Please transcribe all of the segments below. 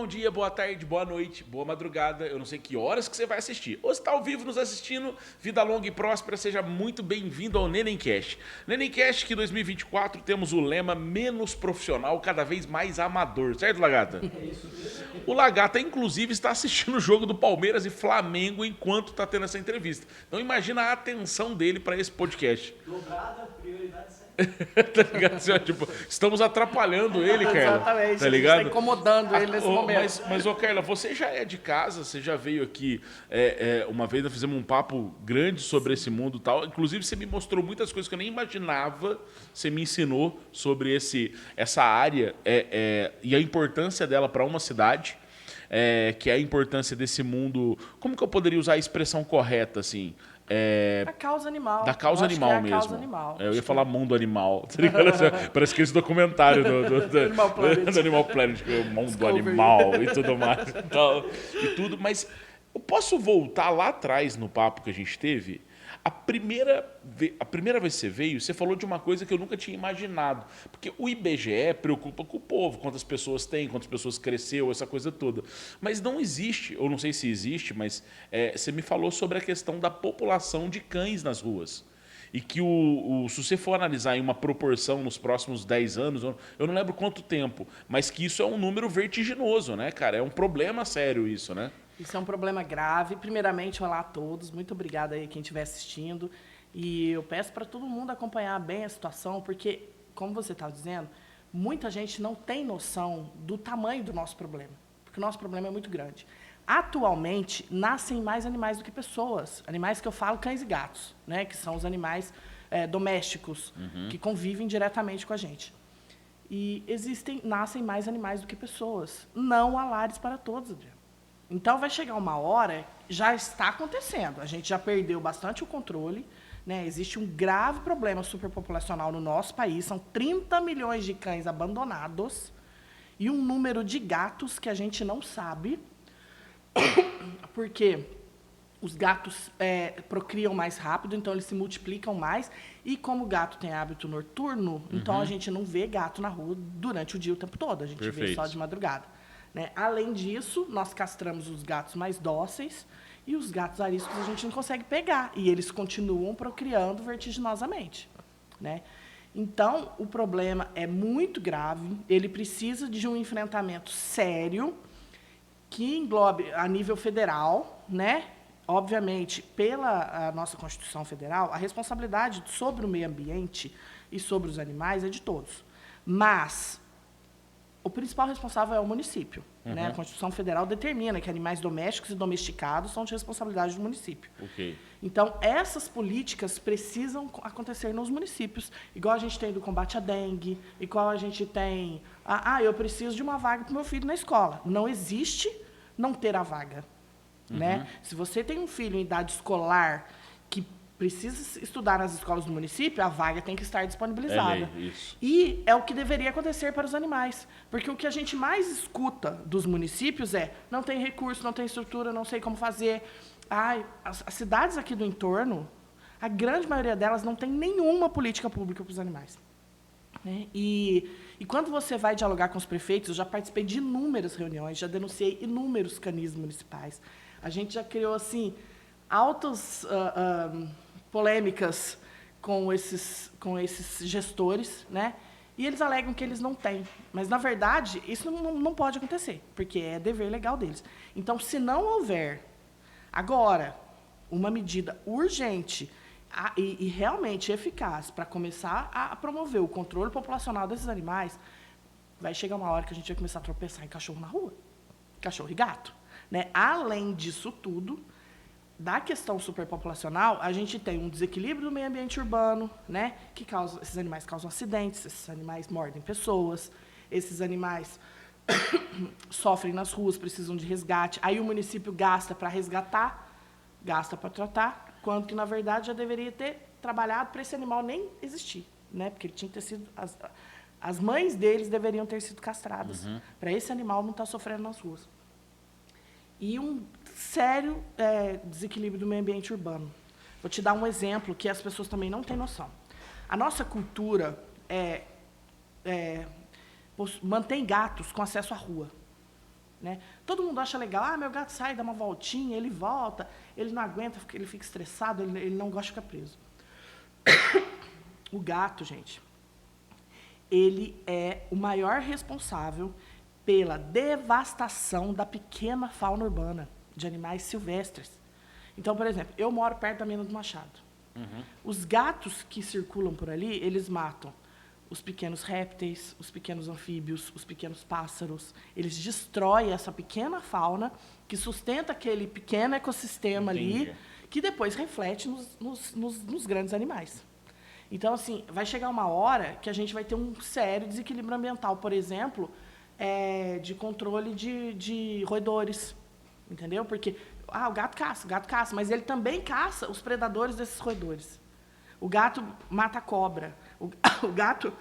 bom dia, boa tarde, boa noite, boa madrugada. Eu não sei que horas que você vai assistir. Ou se está ao vivo nos assistindo, vida longa e próspera, seja muito bem-vindo ao Nenemcast. Nenemcast que 2024 temos o lema menos profissional, cada vez mais amador. Certo, Lagata? É isso. O Lagata, inclusive, está assistindo o jogo do Palmeiras e Flamengo enquanto está tendo essa entrevista. Então imagina a atenção dele para esse podcast. Dobrada, prioridade certa. Tá ligado? Assim, ó, tipo, estamos atrapalhando ele, Carla. Exatamente, tá a gente ligado? tá incomodando ele nesse momento. Mas, ô Carla, você já é de casa, você já veio aqui uma vez, nós fizemos um papo grande sobre esse mundo e tal. Inclusive, você me mostrou muitas coisas que eu nem imaginava, você me ensinou sobre essa área e a importância dela para uma cidade, que é a importância desse mundo. Como que eu poderia usar a expressão correta, assim? Da causa animal. Da causa animal é a mesmo. Causa animal. Eu ia falar mundo animal. Tá ligado? Parece que esse documentário do Animal Planet. do Animal Planet, que é o mundo Discovery. animal e tudo mais. E tudo, mas eu posso voltar lá atrás no papo que a gente teve? A primeira vez que você veio, você falou de uma coisa que eu nunca tinha imaginado. Porque o IBGE preocupa com o povo, quantas pessoas tem, quantas pessoas cresceu, essa coisa toda. Mas não existe, ou não sei se existe, mas você me falou sobre a questão da população de cães nas ruas. E que se você for analisar em uma proporção nos próximos 10 anos, eu não lembro quanto tempo, mas que isso é um número vertiginoso, né, cara? É um problema sério isso, né? Isso é um problema grave. Primeiramente, olá a todos. Muito obrigada aí quem estiver assistindo. E eu peço para todo mundo acompanhar bem a situação, porque, como você estava dizendo, muita gente não tem noção do tamanho do nosso problema, porque o nosso problema é muito grande. Atualmente, nascem mais animais do que pessoas. Animais que eu falo, cães e gatos, né? Que são os animais domésticos, que convivem diretamente com a gente. E nascem mais animais do que pessoas. Não há lares para todos, Adriano. Então, vai chegar uma hora, já está acontecendo, a gente já perdeu bastante o controle, né? Existe um grave problema superpopulacional no nosso país, são 30 milhões de cães abandonados e um número de gatos que a gente não sabe, porque os gatos procriam mais rápido, então eles se multiplicam mais, e como o gato tem hábito noturno, então a gente não vê gato na rua durante o dia o tempo todo, a gente vê só de madrugada. Né? Além disso, nós castramos os gatos mais dóceis e os gatos ariscos a gente não consegue pegar. E eles continuam procriando vertiginosamente. Né? Então, o problema é muito grave. Ele precisa de um enfrentamento sério que englobe a nível federal, né? Obviamente, pela nossa Constituição Federal, a responsabilidade sobre o meio ambiente e sobre os animais é de todos. Mas o principal responsável é o município. Né? A Constituição Federal determina que animais domésticos e domesticados são de responsabilidade do município. Okay. Então, essas políticas precisam acontecer nos municípios, igual a gente tem do combate à dengue, igual a gente tem... eu preciso de uma vaga para o meu filho na escola. Não existe não ter a vaga. Né? Se você tem um filho em idade escolar que precisa estudar nas escolas do município, a vaga tem que estar disponibilizada. Isso. E é o que deveria acontecer para os animais. Porque o que a gente mais escuta dos municípios é: não tem recurso, não tem estrutura, não sei como fazer. As cidades aqui do entorno, a grande maioria delas não tem nenhuma política pública para os animais. Né? E quando você vai dialogar com os prefeitos, eu já participei de inúmeras reuniões, já denunciei inúmeros canis municipais. A gente já criou, assim, altas polêmicas com esses gestores, né? E eles alegam que eles não têm. Mas, na verdade, isso não pode acontecer, porque é dever legal deles. Então, se não houver, agora, uma medida urgente e realmente eficaz para começar a promover o controle populacional desses animais, vai chegar uma hora que a gente vai começar a tropeçar em cachorro na rua. Cachorro e gato. Né? Além disso tudo, da questão superpopulacional, a gente tem um desequilíbrio do meio ambiente urbano, né? Que esses animais causam acidentes, esses animais mordem pessoas, esses animais sofrem nas ruas, precisam de resgate. Aí o município gasta para resgatar, gasta para tratar, quando que, na verdade, já deveria ter trabalhado para esse animal nem existir, né? Porque ele tinha que ter sido... As mães deles deveriam ter sido castradas para esse animal não estar sofrendo nas ruas. E um sério desequilíbrio do meio ambiente urbano. Vou te dar um exemplo que as pessoas também não têm noção. A nossa cultura mantém gatos com acesso à rua. né? Todo mundo acha legal, meu gato sai, dá uma voltinha, ele volta, ele não aguenta, ele fica estressado, ele não gosta de ficar preso. O gato, gente, ele é o maior responsável pela devastação da pequena fauna urbana, de animais silvestres. Então, por exemplo, eu moro perto da Mina do Machado. Os gatos que circulam por ali, eles matam os pequenos répteis, os pequenos anfíbios, os pequenos pássaros. Eles destroem essa pequena fauna que sustenta aquele pequeno ecossistema ali, que depois reflete nos grandes animais. Então, assim, vai chegar uma hora que a gente vai ter um sério desequilíbrio ambiental, por exemplo, de controle de roedores, entendeu? Porque o gato caça, mas ele também caça os predadores desses roedores. O gato mata a cobra, o gato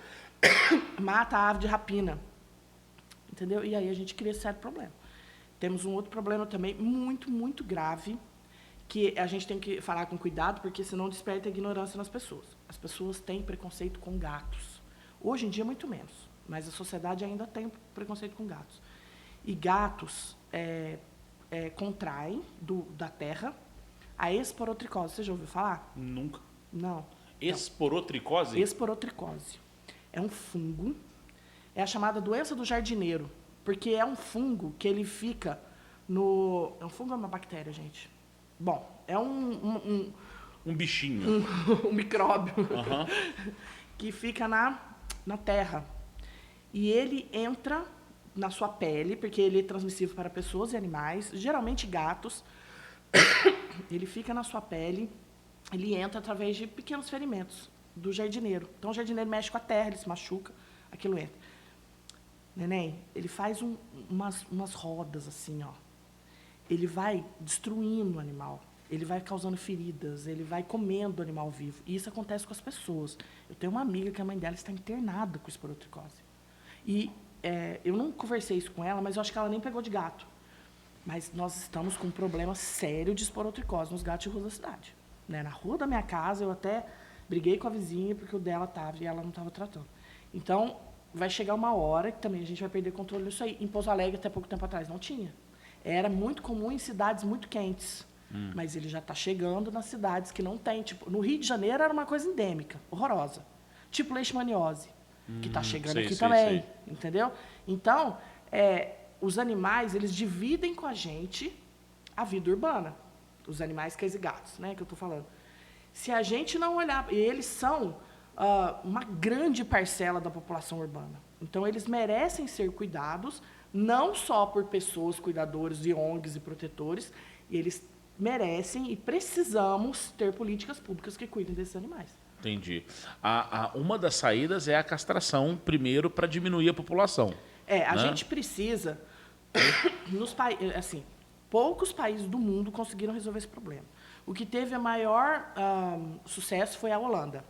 mata a ave de rapina, entendeu? E aí a gente cria esse sério problema. Temos um outro problema também muito, muito grave, que a gente tem que falar com cuidado, porque senão desperta ignorância nas pessoas. As pessoas têm preconceito com gatos. Hoje em dia, muito menos, mas a sociedade ainda tem preconceito com gatos. E gatos contraem da terra a esporotricose. Você já ouviu falar? Nunca. Não. Esporotricose? Esporotricose. É um fungo. É a chamada doença do jardineiro, porque é um fungo que ele fica no... É um fungo ou uma bactéria, gente? Bom, é um bichinho. Um micróbio que fica na terra. E ele entra na sua pele, porque ele é transmissível para pessoas e animais, geralmente gatos. Ele fica na sua pele, ele entra através de pequenos ferimentos do jardineiro. Então, o jardineiro mexe com a terra, ele se machuca, aquilo entra. Neném, ele faz umas rodas assim, ó. Ele vai destruindo o animal, ele vai causando feridas, ele vai comendo o animal vivo. E isso acontece com as pessoas. Eu tenho uma amiga que a mãe dela está internada com esporotricose. E eu não conversei isso com ela, mas eu acho que ela nem pegou de gato. Mas nós estamos com um problema sério de esporotricose nos gatos de rua da cidade. Né? Na rua da minha casa, eu até briguei com a vizinha porque o dela estava e ela não estava tratando. Então, vai chegar uma hora que também a gente vai perder controle disso aí. Em Pouso Alegre, até pouco tempo atrás, não tinha. Era muito comum em cidades muito quentes. Mas ele já está chegando nas cidades que não tem. Tipo, no Rio de Janeiro era uma coisa endêmica, horrorosa. Tipo leishmaniose, que está chegando aqui também. Entendeu? Então, os animais, eles dividem com a gente a vida urbana. Os animais, cães e gatos, né, que eu estou falando. Se a gente não olhar... E eles são uma grande parcela da população urbana. Então, eles merecem ser cuidados, não só por pessoas, cuidadores e ONGs e protetores, e eles merecem e precisamos ter políticas públicas que cuidem desses animais. Entendi. Uma das saídas é a castração, primeiro, para diminuir a população. A gente precisa... assim, poucos países do mundo conseguiram resolver esse problema. O que teve a maior sucesso foi a Holanda.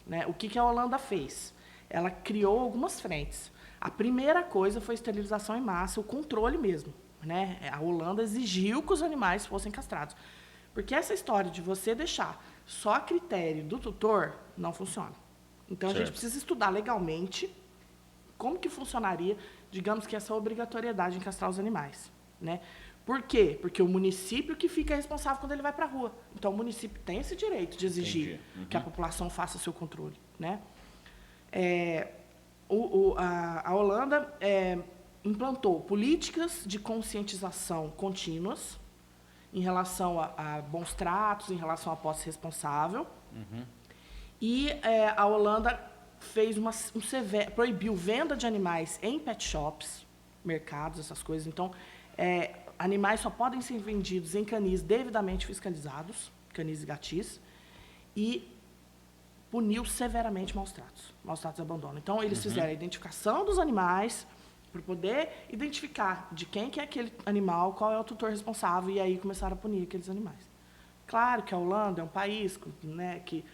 Né? O que a Holanda fez? Ela criou algumas frentes. A primeira coisa foi a esterilização em massa, o controle mesmo. Né? A Holanda exigiu que os animais fossem castrados. Porque essa história de você deixar só a critério do tutor não funciona. Então, a gente precisa estudar legalmente como que funcionaria, digamos que essa obrigatoriedade em castrar os animais. Né? Por quê? Porque o município que fica responsável quando ele vai para a rua. Então, o município tem esse direito de exigir que a população faça seu controle. Né? A Holanda implantou políticas de conscientização contínuas em relação a bons tratos, em relação à posse responsável. E a Holanda fez proibiu venda de animais em pet shops, mercados, essas coisas. Então, animais só podem ser vendidos em canis devidamente fiscalizados, canis e gatis, e puniu severamente maus tratos e abandono. Então, eles fizeram a identificação dos animais para poder identificar de quem que é aquele animal, qual é o tutor responsável, e aí começaram a punir aqueles animais. Claro que a Holanda é um país, né, que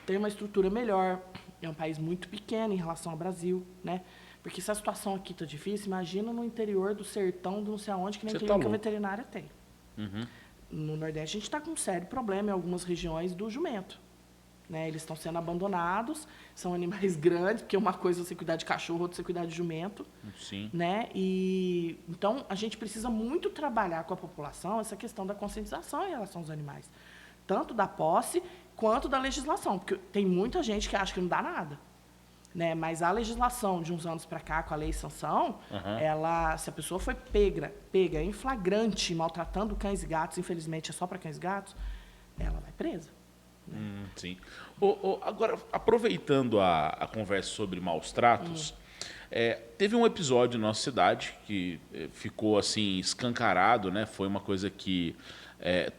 tem uma estrutura melhor, é um país muito pequeno em relação ao Brasil, né? Porque se a situação aqui está difícil, imagina no interior do sertão, do não sei aonde, que nem clínica veterinária tem. No Nordeste, a gente está com um sério problema em algumas regiões do jumento. né? Eles estão sendo abandonados, são animais grandes, porque uma coisa é você cuidar de cachorro, outra é você cuidar de jumento. Sim. Né? E, então, a gente precisa muito trabalhar com a população essa questão da conscientização em relação aos animais. Tanto da posse quanto da legislação. Porque tem muita gente que acha que não dá nada. Né? Mas a legislação de uns anos para cá, com a lei e sanção, se a pessoa foi pega em flagrante, maltratando cães e gatos, infelizmente é só para cães e gatos, ela vai presa. Sim. Agora, aproveitando a conversa sobre maus tratos, teve um episódio na nossa cidade que ficou assim escancarado, né? Foi uma coisa que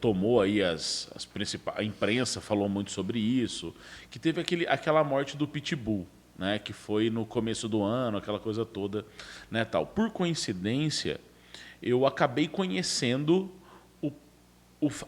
tomou aí as principais, a imprensa falou muito sobre isso, que teve aquela morte do Pitbull, né? Que foi no começo do ano, aquela coisa toda, né? Tal. Por coincidência, eu acabei conhecendo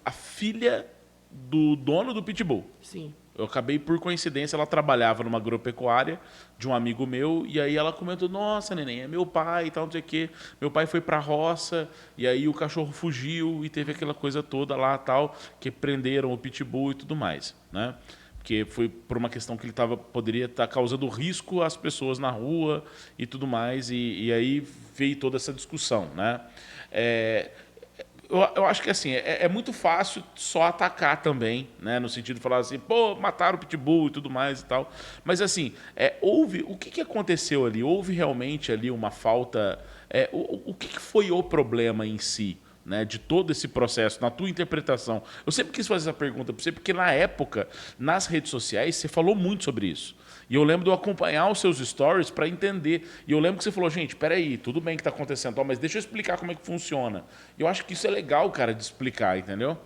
a filha do dono do Pitbull. Sim. Eu acabei, por coincidência, ela trabalhava numa agropecuária de um amigo meu, e aí ela comentou, nossa, neném, é meu pai e tal, não sei o quê. Meu pai foi pra roça, e aí o cachorro fugiu, e teve aquela coisa toda lá, tal, que prenderam o Pitbull e tudo mais, né? Porque foi por uma questão que ele poderia estar causando risco às pessoas na rua e tudo mais, e aí veio toda essa discussão, né? Eu acho que assim, é muito fácil só atacar também, né? No sentido de falar assim, pô, mataram o Pitbull e tudo mais e tal. Mas assim, o que aconteceu ali? Houve realmente ali uma falta... o que foi o problema em si, né? De todo esse processo, na tua interpretação? Eu sempre quis fazer essa pergunta para você, porque na época, nas redes sociais, você falou muito sobre isso. E eu lembro de eu acompanhar os seus stories para entender. E eu lembro que você falou, gente, peraí, tudo bem que está acontecendo, mas deixa eu explicar como é que funciona. E eu acho que isso é legal, cara, de explicar, entendeu?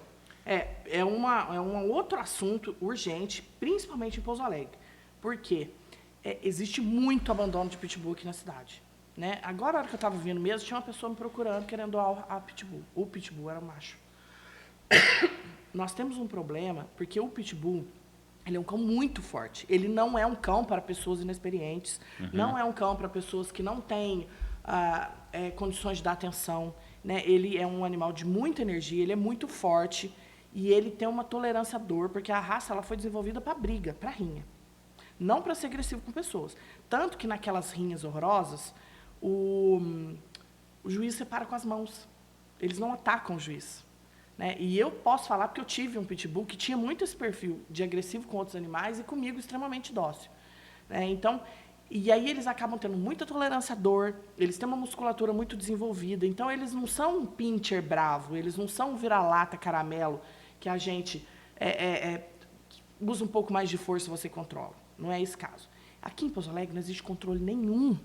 É um outro assunto urgente, principalmente em Pouso Alegre. Por quê? Existe muito abandono de pitbull aqui na cidade. Né? Agora, a hora que eu estava vindo mesmo, tinha uma pessoa me procurando, querendo doar a pitbull. O pitbull era macho. Nós temos um problema, porque o pitbull... Ele é um cão muito forte. Ele não é um cão para pessoas inexperientes. Não é um cão para pessoas que não têm condições de dar atenção. Né? Ele é um animal de muita energia, ele é muito forte e ele tem uma tolerância à dor, porque a raça ela foi desenvolvida para briga, para rinha. Não para ser agressivo com pessoas. Tanto que naquelas rinhas horrorosas, o juiz separa com as mãos. Eles não atacam o juiz. Né? E eu posso falar porque eu tive um pitbull que tinha muito esse perfil de agressivo com outros animais e comigo extremamente dócil. Né? Então, e aí eles acabam tendo muita tolerância à dor, eles têm uma musculatura muito desenvolvida, então eles não são um pincher bravo, eles não são um vira-lata caramelo que a gente usa um pouco mais de força e você controla. Não é esse caso. Aqui em Pouso Alegre não existe controle nenhum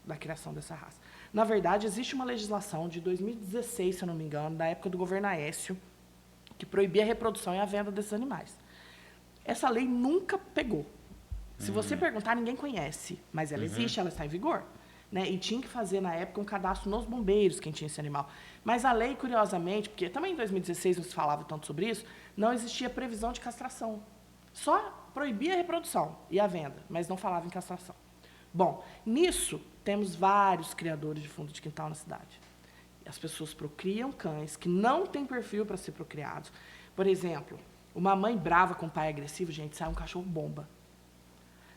da criação dessa raça. Na verdade, existe uma legislação de 2016, se eu não me engano, da época do governo Aécio, que proibia a reprodução e a venda desses animais. Essa lei nunca pegou. Se você perguntar, ninguém conhece, mas ela existe, ela está em vigor. Né? E tinha que fazer, na época, um cadastro nos bombeiros, quem tinha esse animal. Mas a lei, curiosamente, porque também em 2016 não se falava tanto sobre isso, não existia previsão de castração. Só proibia a reprodução e a venda, mas não falava em castração. Bom, nisso, temos vários criadores de fundo de quintal na cidade. As pessoas procriam cães que não têm perfil para ser procriados. Por exemplo, uma mãe brava com um pai agressivo, gente, sai um cachorro bomba.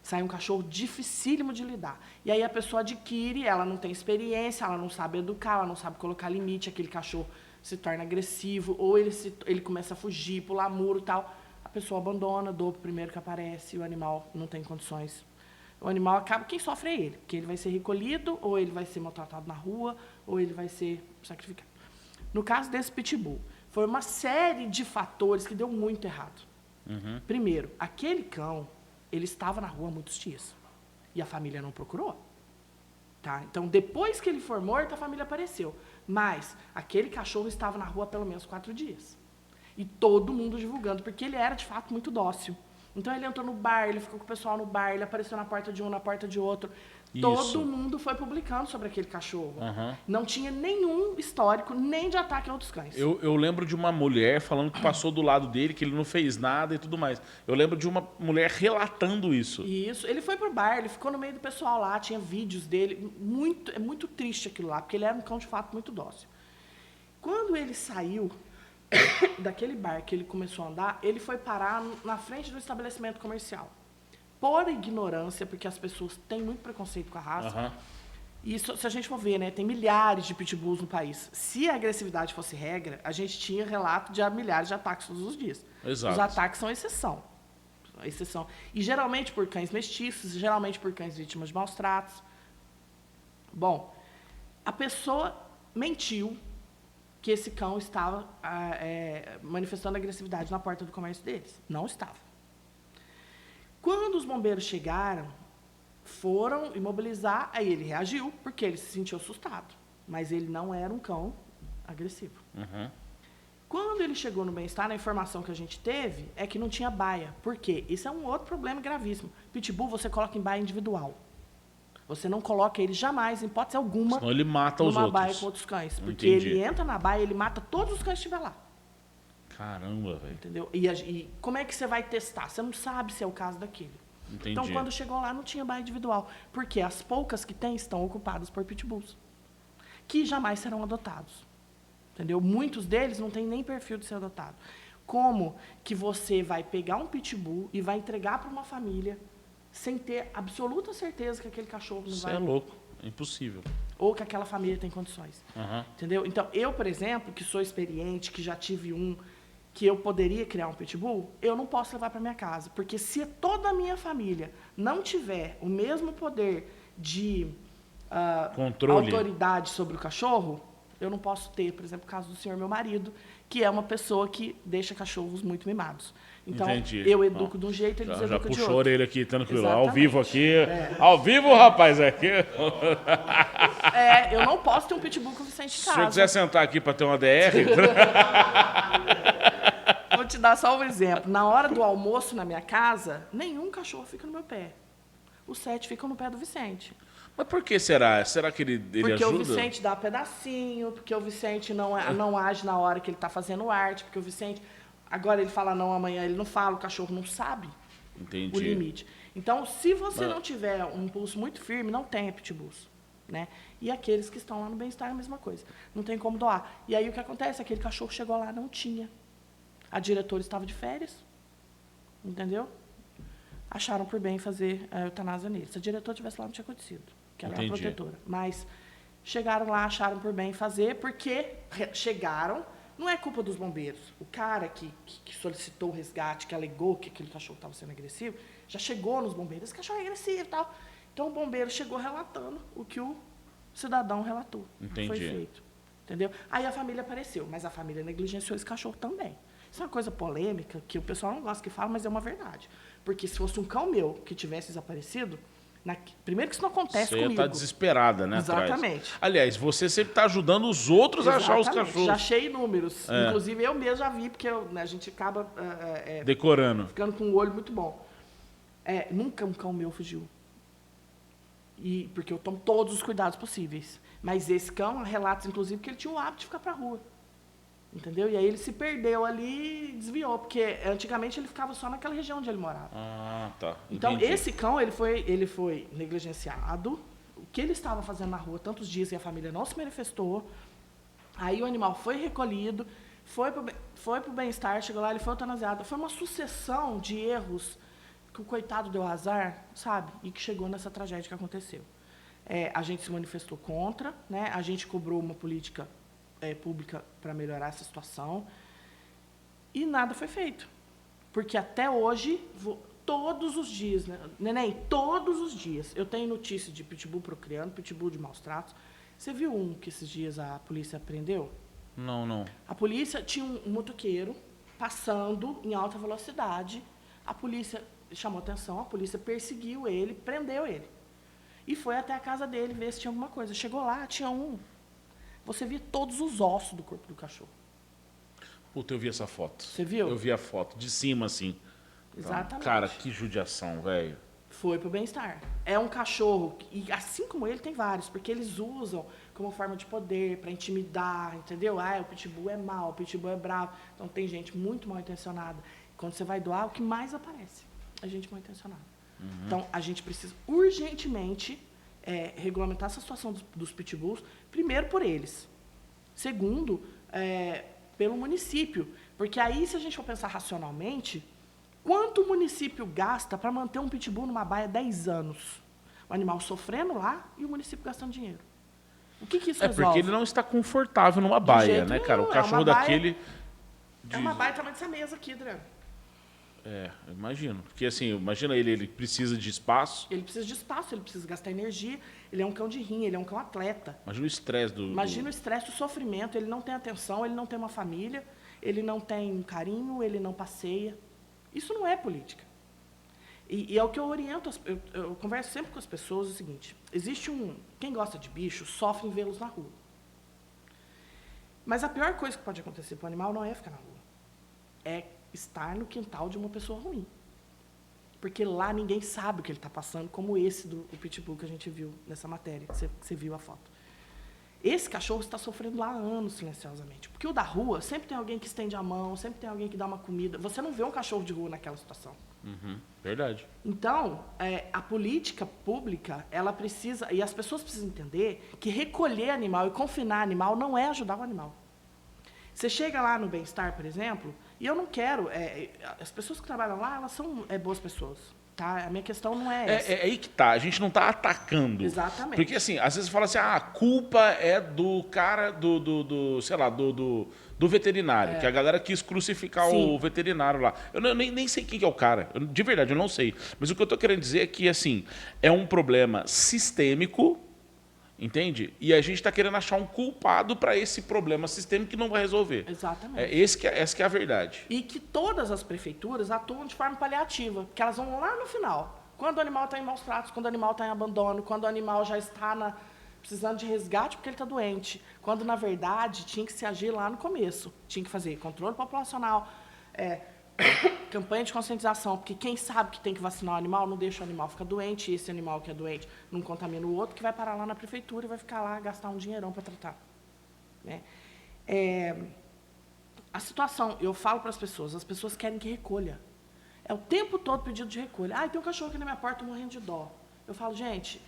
Sai um cachorro dificílimo de lidar. E aí a pessoa adquire, ela não tem experiência, ela não sabe educar, ela não sabe colocar limite, aquele cachorro se torna agressivo, ou ele começa a fugir, pular muro e tal. A pessoa abandona, doa o primeiro que aparece, e o animal não tem condições. O animal acaba, quem sofre é ele, porque ele vai ser recolhido, ou ele vai ser maltratado na rua, ou ele vai ser sacrificado. No caso desse pitbull, foi uma série de fatores que deu muito errado. Primeiro, aquele cão, ele estava na rua há muitos dias, e a família não procurou. Tá? Então, depois que ele foi morto, a família apareceu. Mas aquele cachorro estava na rua há pelo menos 4 dias. E todo mundo divulgando, porque ele era, de fato, muito dócil. Então, ele entrou no bar, ele ficou com o pessoal no bar, ele apareceu na porta de um, na porta de outro. Isso. Todo mundo foi publicando sobre aquele cachorro. Não tinha nenhum histórico, nem de ataque a outros cães. Eu lembro de uma mulher falando que passou do lado dele, que ele não fez nada e tudo mais. Eu lembro de uma mulher relatando isso. Isso. Ele foi pro bar, ele ficou no meio do pessoal lá, tinha vídeos dele. É muito triste aquilo lá, porque ele era um cão, de fato, muito dócil. Quando ele saiu daquele bar que ele começou a andar, ele foi parar na frente do estabelecimento comercial. Por ignorância, porque as pessoas têm muito preconceito com a raça. Aham. E isso, se a gente for ver, né, tem milhares de pitbulls no país. Se a agressividade fosse regra, a gente tinha relato de milhares de ataques todos os dias. Exato. Os ataques são exceção. E geralmente por cães mestiços, geralmente por cães vítimas de maus tratos. Bom, a pessoa mentiu que esse cão estava manifestando agressividade na porta do comércio deles. Não estava. Quando os bombeiros chegaram, foram imobilizar, aí ele reagiu, porque ele se sentiu assustado. Mas ele não era um cão agressivo. Uhum. Quando ele chegou no bem-estar, a informação que a gente teve é que não tinha baia. Por quê? Isso é um outro problema gravíssimo. Pitbull você coloca em baia individual. Você não coloca ele jamais, em hipótese alguma, Senão ele mata os numa outros. baia com outros cães. Porque Entendi. ele entra na baia, ele mata todos os cães que estiver lá. Caramba, velho. Entendeu? E como é que você vai testar? Você não sabe se é o caso daquele. Entendi. Então, quando chegou lá, não tinha baia individual. Porque as poucas que tem estão ocupadas por pitbulls, que jamais serão adotados. Entendeu? Muitos deles não têm nem perfil de ser adotado. Como que você vai pegar um pitbull e vai entregar para uma família sem ter absoluta certeza que aquele cachorro não Isso vai... é louco. É impossível. Ou que aquela família tem condições. Aham. Entendeu? Então, eu, por exemplo, que sou experiente, que já tive que eu poderia criar um pitbull, eu não posso levar para minha casa. Porque se toda a minha família não tiver o mesmo poder de Controle. autoridade sobre o cachorro, eu não posso ter, por exemplo, o caso do senhor meu marido, que é uma pessoa que deixa cachorros muito mimados. Então, Entendi. eu educo de um jeito, eles Já educam de puxou a outro. orelha aqui, tranquilo. Ao Exatamente. vivo aqui. Ao vivo, rapaz, aqui. Eu não posso ter um pitbull com o Vicente em Se o senhor casa. quiser sentar aqui para ter uma DR, Vou te dar só um exemplo. Na hora do almoço na minha casa, nenhum cachorro fica no meu pé. Os 7 ficam no pé do Vicente. mas por que será? Será que ele Porque ajuda? o Vicente dá pedacinho, porque o Vicente não age na hora que ele está fazendo arte, porque o Vicente... Agora ele fala não, amanhã ele não fala, o cachorro não sabe Entendi. o limite. Então, se você não tiver um pulso muito firme, não tenha pitbulls. Né? E aqueles que estão lá no bem-estar é a mesma coisa. Não tem como doar. E aí o que acontece? Aquele cachorro chegou lá, não tinha. A diretora estava de férias. Entendeu? Acharam por bem fazer a eutanásia nele. Se a diretora estivesse lá, não tinha acontecido. Que ela era a Entendi. protetora. Mas chegaram lá, acharam por bem fazer, porque chegaram... Não é culpa dos bombeiros. O cara que solicitou o resgate, que alegou que aquele cachorro estava sendo agressivo, já chegou nos bombeiros. Esse cachorro é agressivo e tal. Então, o bombeiro chegou relatando o que o cidadão relatou. Entendi. Foi feito. Entendeu? Aí a família apareceu, mas a família negligenciou esse cachorro também. Isso é uma coisa polêmica, que o pessoal não gosta que fala, mas é uma verdade. Porque se fosse um cão meu que tivesse desaparecido, primeiro que isso não acontece Você ia comigo. estar desesperada, né? Exatamente. Atrás. Aliás, você sempre está ajudando os outros a achar os Exatamente. cachorros. Já achei números. Inclusive, eu mesmo já vi, porque a gente acaba Decorando. ficando com um olho muito bom. Nunca um cão meu fugiu. Porque eu tomo todos os cuidados possíveis. Mas esse cão, há relatos, inclusive, que ele tinha o hábito de ficar pra rua. Entendeu? E aí ele se perdeu ali e desviou, porque antigamente ele ficava só naquela região onde ele morava. Ah, tá. Então, Entendi. esse cão, ele foi negligenciado. O que ele estava fazendo na rua tantos dias e a família não se manifestou. Aí o animal foi recolhido, foi pro bem-estar, chegou lá, ele foi eutanasiado. Foi uma sucessão de erros que o coitado deu azar, sabe? E que chegou nessa tragédia que aconteceu. A gente se manifestou contra, né? A gente cobrou uma política pública para melhorar essa situação. E nada foi feito. Porque até hoje, todos os dias, né? Neném, todos os dias, eu tenho notícia de pitbull procriando, pitbull de maus tratos. Você viu um que esses dias a polícia prendeu? Não. A polícia tinha um motoqueiro passando em alta velocidade. A polícia chamou atenção, a polícia perseguiu ele, prendeu ele. E foi até a casa dele ver se tinha alguma coisa. Chegou lá, tinha um. Você via todos os ossos do corpo do cachorro. Puta, eu vi essa foto. Você viu? Eu vi a foto, de cima, assim. Exatamente. Cara, que judiação, velho. Foi pro bem-estar. É um cachorro, e assim como ele, tem vários, porque eles usam como forma de poder, para intimidar, entendeu? O pitbull é mau, o pitbull é bravo. Então tem gente muito mal intencionada. Quando você vai doar, o que mais aparece é gente mal intencionada. Então a gente precisa urgentemente regulamentar essa situação dos pitbulls, primeiro por eles. Segundo, Pelo município. Porque aí, se a gente for pensar racionalmente, quanto o município gasta para manter um pitbull numa baia 10 anos? O animal sofrendo lá e o município gastando dinheiro. O que isso resolve? Porque ele não está confortável numa baia, jeito né, cara? nenhum, O é cachorro uma baia- daquele... É uma baia tamanho dessa mesa aqui, Adriano. Eu imagino. Porque assim, imagina ele precisa de espaço. Ele precisa de espaço, ele precisa gastar energia. Ele é um cão de rinha, ele é um cão atleta. Imagina o estresse do... Imagina o estresse, o sofrimento. Ele não tem atenção, ele não tem uma família, ele não tem carinho, ele não passeia. Isso não é política. E é o que eu oriento, eu converso sempre com as pessoas, é o seguinte, quem gosta de bicho sofre em vê-los na rua. Mas a pior coisa que pode acontecer para o animal não é ficar na rua. É estar no quintal de uma pessoa ruim. Porque lá ninguém sabe o que ele está passando, como esse do Pitbull que a gente viu nessa matéria, que você viu a foto. Esse cachorro está sofrendo lá há anos, silenciosamente. Porque o da rua, sempre tem alguém que estende a mão, sempre tem alguém que dá uma comida. Você não vê um cachorro de rua naquela situação. Verdade. Então, a política pública, ela precisa, e as pessoas precisam entender que recolher animal e confinar animal não é ajudar o animal. Você chega lá no Bem-Estar, por exemplo, e eu não quero, as pessoas que trabalham lá, elas são boas pessoas, tá? A minha questão não é essa. É aí que tá, a gente não tá atacando. Exatamente. Porque assim, às vezes fala assim, a culpa é do cara sei lá, do veterinário, que a galera quis crucificar Sim. o veterinário lá. Eu nem sei quem que é o cara, de verdade, eu não sei. Mas o que eu tô querendo dizer é que, assim, é um problema sistêmico, entende? E a gente está querendo achar um culpado para esse problema sistêmico que não vai resolver. Exatamente. Essa que é a verdade. E que todas as prefeituras atuam de forma paliativa, porque elas vão lá no final. Quando o animal está em maus tratos, quando o animal está em abandono, quando o animal já está precisando de resgate porque ele está doente. Quando, na verdade, tinha que se agir lá no começo. Tinha que fazer controle populacional, campanha de conscientização, porque quem sabe que tem que vacinar o animal, não deixa o animal ficar doente, e esse animal que é doente não contamina o outro, que vai parar lá na prefeitura e vai ficar lá gastar um dinheirão para tratar. Né? A situação, eu falo para as pessoas querem que recolha. É o tempo todo pedido de recolha. Tem um cachorro aqui na minha porta morrendo de dó. Eu falo, gente,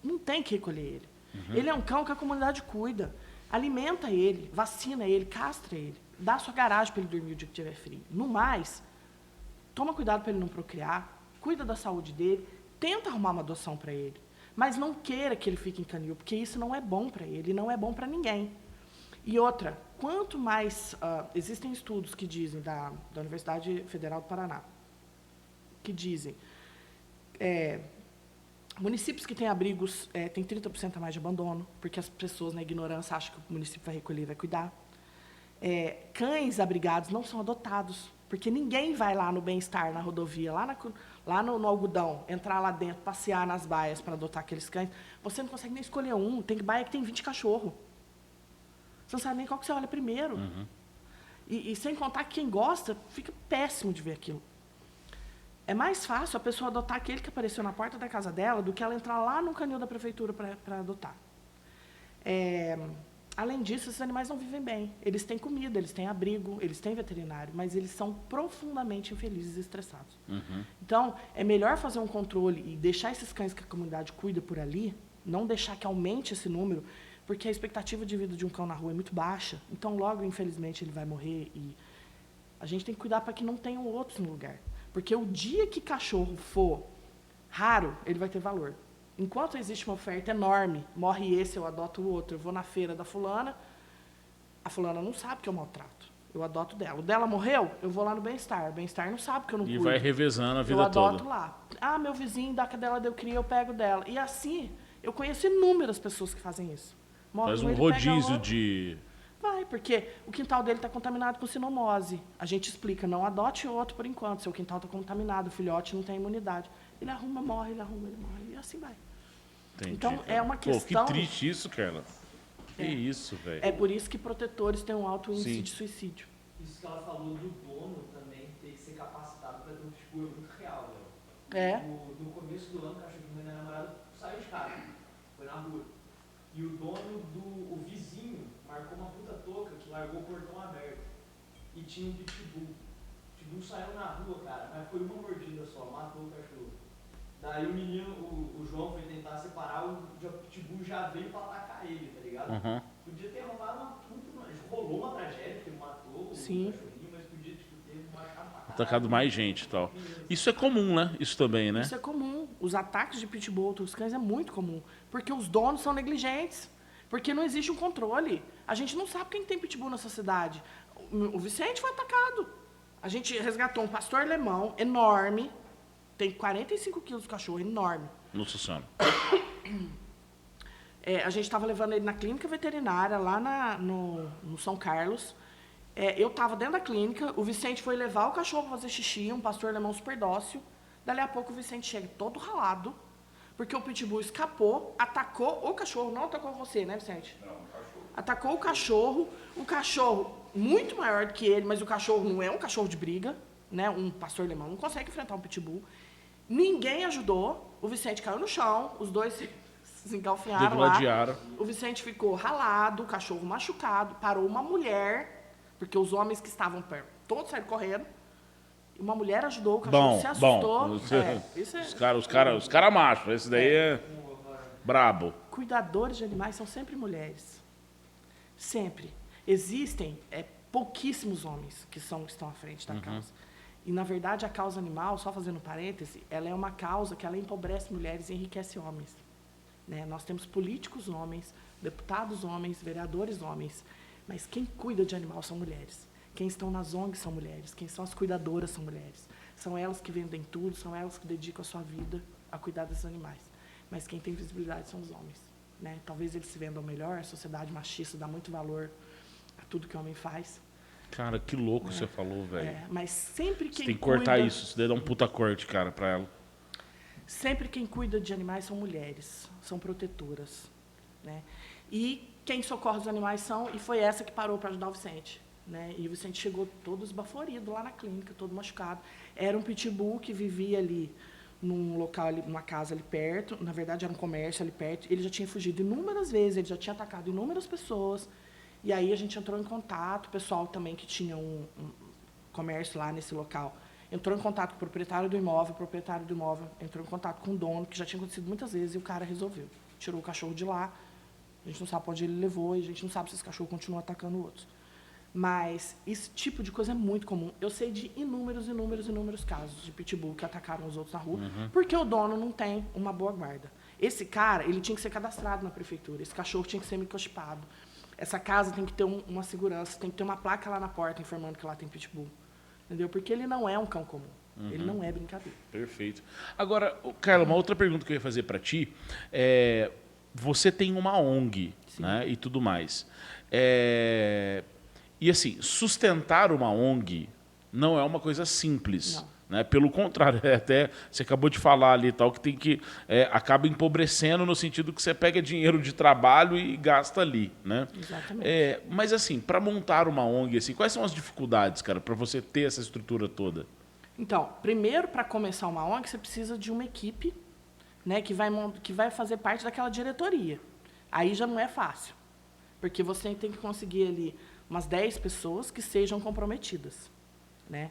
não tem que recolher ele. Ele é um cão que a comunidade cuida. Alimenta ele, vacina ele, castra ele. Dá a sua garagem para ele dormir o dia que estiver frio. No mais, toma cuidado para ele não procriar, cuida da saúde dele, tenta arrumar uma adoção para ele. Mas não queira que ele fique em canil, porque isso não é bom para ele, não é bom para ninguém. E outra, quanto mais... existem estudos que dizem, da Universidade Federal do Paraná, que dizem... municípios que têm abrigos têm 30% a mais de abandono, porque as pessoas, na ignorância, acham que o município vai recolher e vai cuidar. Cães abrigados não são adotados, porque ninguém vai lá no Bem-Estar, na rodovia, lá no algodão, entrar lá dentro, passear nas baias para adotar aqueles cães. Você não consegue nem escolher um. Tem baia que tem 20 cachorros. Você não sabe nem qual que você olha primeiro. E sem contar que quem gosta, fica péssimo de ver aquilo. É mais fácil a pessoa adotar aquele que apareceu na porta da casa dela do que ela entrar lá no canil da prefeitura para adotar. Além disso, esses animais não vivem bem. Eles têm comida, eles têm abrigo, eles têm veterinário, mas eles são profundamente infelizes e estressados. Então, é melhor fazer um controle e deixar esses cães que a comunidade cuida por ali, não deixar que aumente esse número, porque a expectativa de vida de um cão na rua é muito baixa. Então, logo, infelizmente, ele vai morrer e a gente tem que cuidar para que não tenham outros no lugar. Porque o dia que cachorro for raro, ele vai ter valor. Enquanto existe uma oferta enorme, morre esse, eu adoto o outro, eu vou na feira da fulana, a fulana não sabe que eu maltrato. Eu adoto dela. O dela morreu, eu vou lá no Bem-Estar. O Bem-Estar não sabe que eu não cuido. E vai revezando a vida toda. Eu adoto lá. Meu vizinho da cadela deu cria, eu pego dela. E assim, eu conheço inúmeras pessoas que fazem isso. Morre Faz um, um ele pega rodízio outro. de... Vai, porque o quintal dele está contaminado com sinomose. A gente explica, não adote outro por enquanto. Seu quintal está contaminado, o filhote não tem imunidade. Ele arruma, morre, ele arruma, ele morre. E assim vai. Entendi, então, cara. é uma questão... que triste isso, Carla. Que isso, velho. É por isso que protetores têm um alto índice Sim. de suicídio. Isso que ela falou do dono também ter que ser capacitado para ter um pitbull é muito real, velho. No começo do ano, o cachorro da minha namorada saiu de casa, foi na rua. E o dono o vizinho marcou uma puta touca que largou o portão aberto. E tinha um pitbull. O pitbull saiu na rua, cara, mas foi uma mordida só, matou o cachorro. Daí o menino, o João, foi tentar separar, o pitbull já veio pra atacar ele, tá ligado? Podia ter rolado rolou uma tragédia, que ele matou Sim. Mas podia ter Atacado mais gente e tal. Isso é comum, né? Isso também, né? Isso é comum. Os ataques de pitbull, outros cães, é muito comum. Porque os donos são negligentes. Porque não existe um controle. A gente não sabe quem tem pitbull nessa cidade. O Vicente foi atacado. A gente resgatou um pastor alemão enorme. Tem 45 quilos de cachorro, enorme. Nossa Senhora. A gente estava levando ele na clínica veterinária, lá no São Carlos. Eu estava dentro da clínica, o Vicente foi levar o cachorro para fazer xixi, um pastor alemão super dócil. Dali a pouco o Vicente chega todo ralado, porque o pitbull escapou, atacou o cachorro, não atacou você, né, Vicente? Não, o cachorro. Atacou o cachorro muito maior do que ele, mas o cachorro não é um cachorro de briga, né? Um pastor alemão não consegue enfrentar um pitbull. Ninguém ajudou, o Vicente caiu no chão, os dois se engalfinharam lá. O Vicente ficou ralado, o cachorro machucado, parou uma mulher, porque os homens que estavam perto, todos saíram correndo. E uma mulher ajudou, o cachorro se assustou. Os cara machos, esse daí é brabo. Cuidadores de animais são sempre mulheres. Sempre. Existem pouquíssimos homens que estão à frente da causa. E, na verdade, a causa animal, só fazendo parêntese, ela é uma causa que ela empobrece mulheres e enriquece homens. Né? Nós temos políticos homens, deputados homens, vereadores homens, mas quem cuida de animal são mulheres. Quem estão nas ONGs são mulheres, quem são as cuidadoras são mulheres. São elas que vendem tudo, são elas que dedicam a sua vida a cuidar desses animais. Mas quem tem visibilidade são os homens. Né? Talvez eles se vendam melhor, a sociedade machista dá muito valor a tudo que o homem faz. Cara, que louco você falou, velho. Mas sempre quem você tem que cortar isso, isso daí dá um puta corte, cara, pra ela. Sempre quem cuida de animais são mulheres, são protetoras. Né? E quem socorre os animais e foi essa que parou para ajudar o Vicente. Né? E o Vicente chegou todo esbaforido lá na clínica, todo machucado. Era um pitbull que vivia ali num local, ali, numa casa ali perto, na verdade era um comércio ali perto. Ele já tinha fugido inúmeras vezes, ele já tinha atacado inúmeras pessoas. E aí a gente entrou em contato, o pessoal também que tinha um comércio lá nesse local, entrou em contato com o proprietário do imóvel entrou em contato com o dono, que já tinha acontecido muitas vezes, e o cara resolveu. Tirou o cachorro de lá, a gente não sabe para onde ele levou, e a gente não sabe se esse cachorro continua atacando outros. Mas esse tipo de coisa é muito comum. Eu sei de inúmeros casos de pitbull que atacaram os outros na rua, porque o dono não tem uma boa guarda. Esse cara, ele tinha que ser cadastrado na prefeitura, esse cachorro tinha que ser microchipado. Essa casa tem que ter uma segurança, tem que ter uma placa lá na porta informando que lá tem pitbull. Entendeu? Porque ele não é um cão comum. Ele não é brincadeira. Perfeito. Agora, Carla, uma outra pergunta que eu ia fazer para ti você tem uma ONG, né, e tudo mais. E assim, sustentar uma ONG não é uma coisa simples. Não. Né? Pelo contrário, até você acabou de falar ali tal, que tem que acaba empobrecendo no sentido que você pega dinheiro de trabalho e gasta ali, né? Exatamente. Mas assim, para montar uma ONG, assim, quais são as dificuldades, cara, para você ter essa estrutura toda? Então, primeiro, para começar uma ONG, você precisa de uma equipe, né, que vai fazer parte daquela diretoria. Aí já não é fácil, porque você tem que conseguir ali umas 10 pessoas que sejam comprometidas, né?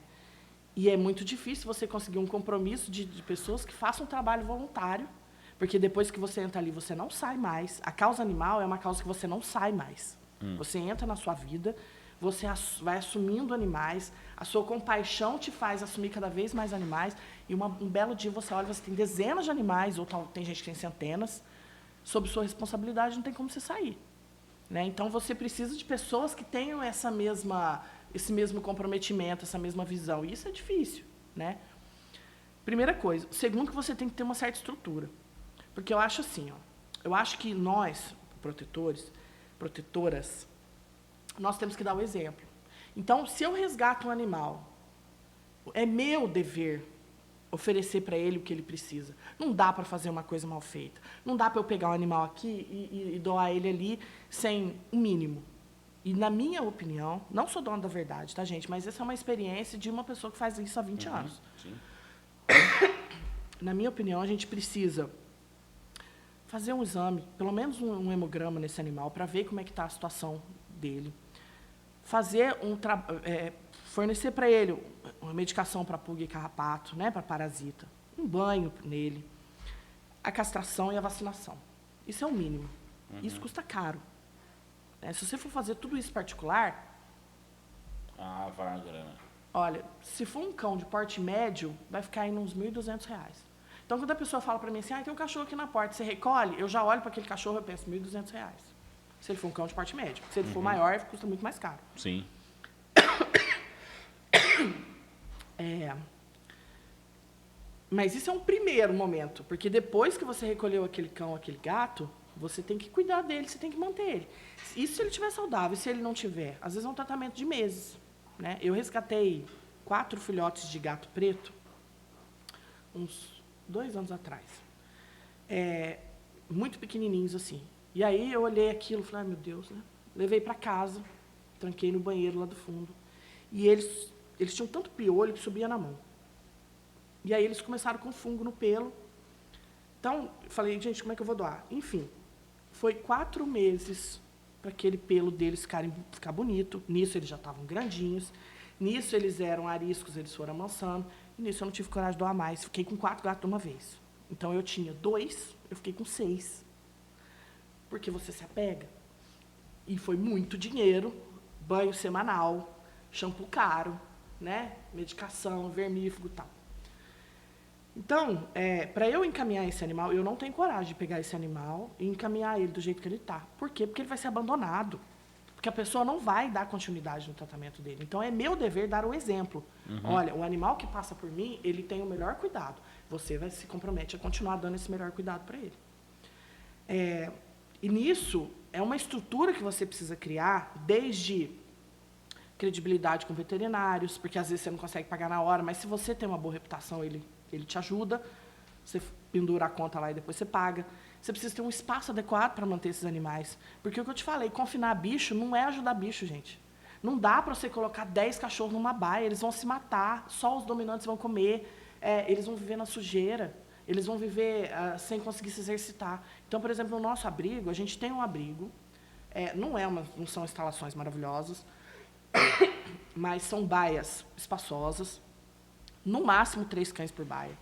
E é muito difícil você conseguir um compromisso de pessoas que façam um trabalho voluntário, porque depois que você entra ali, você não sai mais. A causa animal é uma causa que você não sai mais. Você entra na sua vida, você vai assumindo animais, a sua compaixão te faz assumir cada vez mais animais, e um belo dia você olha, você tem dezenas de animais, ou tem gente que tem centenas, sob sua responsabilidade, não tem como você sair. Né? Então, você precisa de pessoas que tenham esse mesmo comprometimento, essa mesma visão. E isso é difícil, né? Primeira coisa. Segundo, que você tem que ter uma certa estrutura. Porque eu acho assim, eu acho que nós, protetoras, nós temos que dar o exemplo. Então, se eu resgato um animal, é meu dever oferecer para ele o que ele precisa. Não dá para fazer uma coisa mal feita. Não dá para eu pegar um animal aqui e doar ele ali sem o mínimo. E, na minha opinião, não sou dona da verdade, tá, gente? Mas essa é uma experiência de uma pessoa que faz isso há 20 anos. Sim. Na minha opinião, a gente precisa fazer um exame, pelo menos um hemograma nesse animal, para ver como é que está a situação dele. Fornecer para ele uma medicação para pulga e carrapato, né, para parasita. Um banho nele. A castração e a vacinação. Isso é o mínimo. Isso custa caro. Se você for fazer tudo isso particular, Ah, vai uma grana. Olha, se for um cão de porte médio, vai ficar aí uns R$1.200. Então, quando a pessoa fala pra mim assim, tem um cachorro aqui na porta, você recolhe, eu já olho para aquele cachorro e penso, R$1.200. Se ele for um cão de porte médio. Se ele for maior, custa muito mais caro. Sim. Mas isso é um primeiro momento, porque depois que você recolheu aquele cão, aquele gato, você tem que cuidar dele, você tem que manter ele. E se ele estiver saudável, se ele não tiver, às vezes é um tratamento de meses. Né? Eu resgatei 4 filhotes de gato preto, uns 2 anos atrás. Muito pequenininhos assim. E aí eu olhei aquilo e falei, meu Deus, né? Levei para casa, tranquei no banheiro lá do fundo. E eles tinham tanto piolho que subia na mão. E aí eles começaram com fungo no pelo. Então, eu falei, gente, como é que eu vou doar? Enfim, foi 4 meses para aquele pelo deles ficar bonito. Nisso eles já estavam grandinhos. Nisso eles eram ariscos, eles foram amansando. E nisso eu não tive coragem de doar mais. Fiquei com 4 gatos de uma vez. Então eu tinha 2, eu fiquei com 6. Porque você se apega. E foi muito dinheiro, banho semanal, shampoo caro, né? Medicação, vermífugo e tal. Então, para eu encaminhar esse animal, eu não tenho coragem de pegar esse animal e encaminhar ele do jeito que ele está. Por quê? Porque ele vai ser abandonado. Porque a pessoa não vai dar continuidade no tratamento dele. Então, é meu dever dar o exemplo. Olha, o animal que passa por mim, ele tem o melhor cuidado. Você se compromete a continuar dando esse melhor cuidado para ele. E nisso, é uma estrutura que você precisa criar, desde credibilidade com veterinários, porque às vezes você não consegue pagar na hora, mas se você tem uma boa reputação, ele te ajuda, você pendura a conta lá e depois você paga. Você precisa ter um espaço adequado para manter esses animais. Porque o que eu te falei, confinar bicho não é ajudar bicho, gente. Não dá para você colocar 10 cachorros numa baia, eles vão se matar, só os dominantes vão comer, eles vão viver na sujeira, eles vão viver sem conseguir se exercitar. Então, por exemplo, no nosso abrigo, a gente tem um abrigo, não são instalações maravilhosas, mas são baias espaçosas, no máximo 3 cães por baia.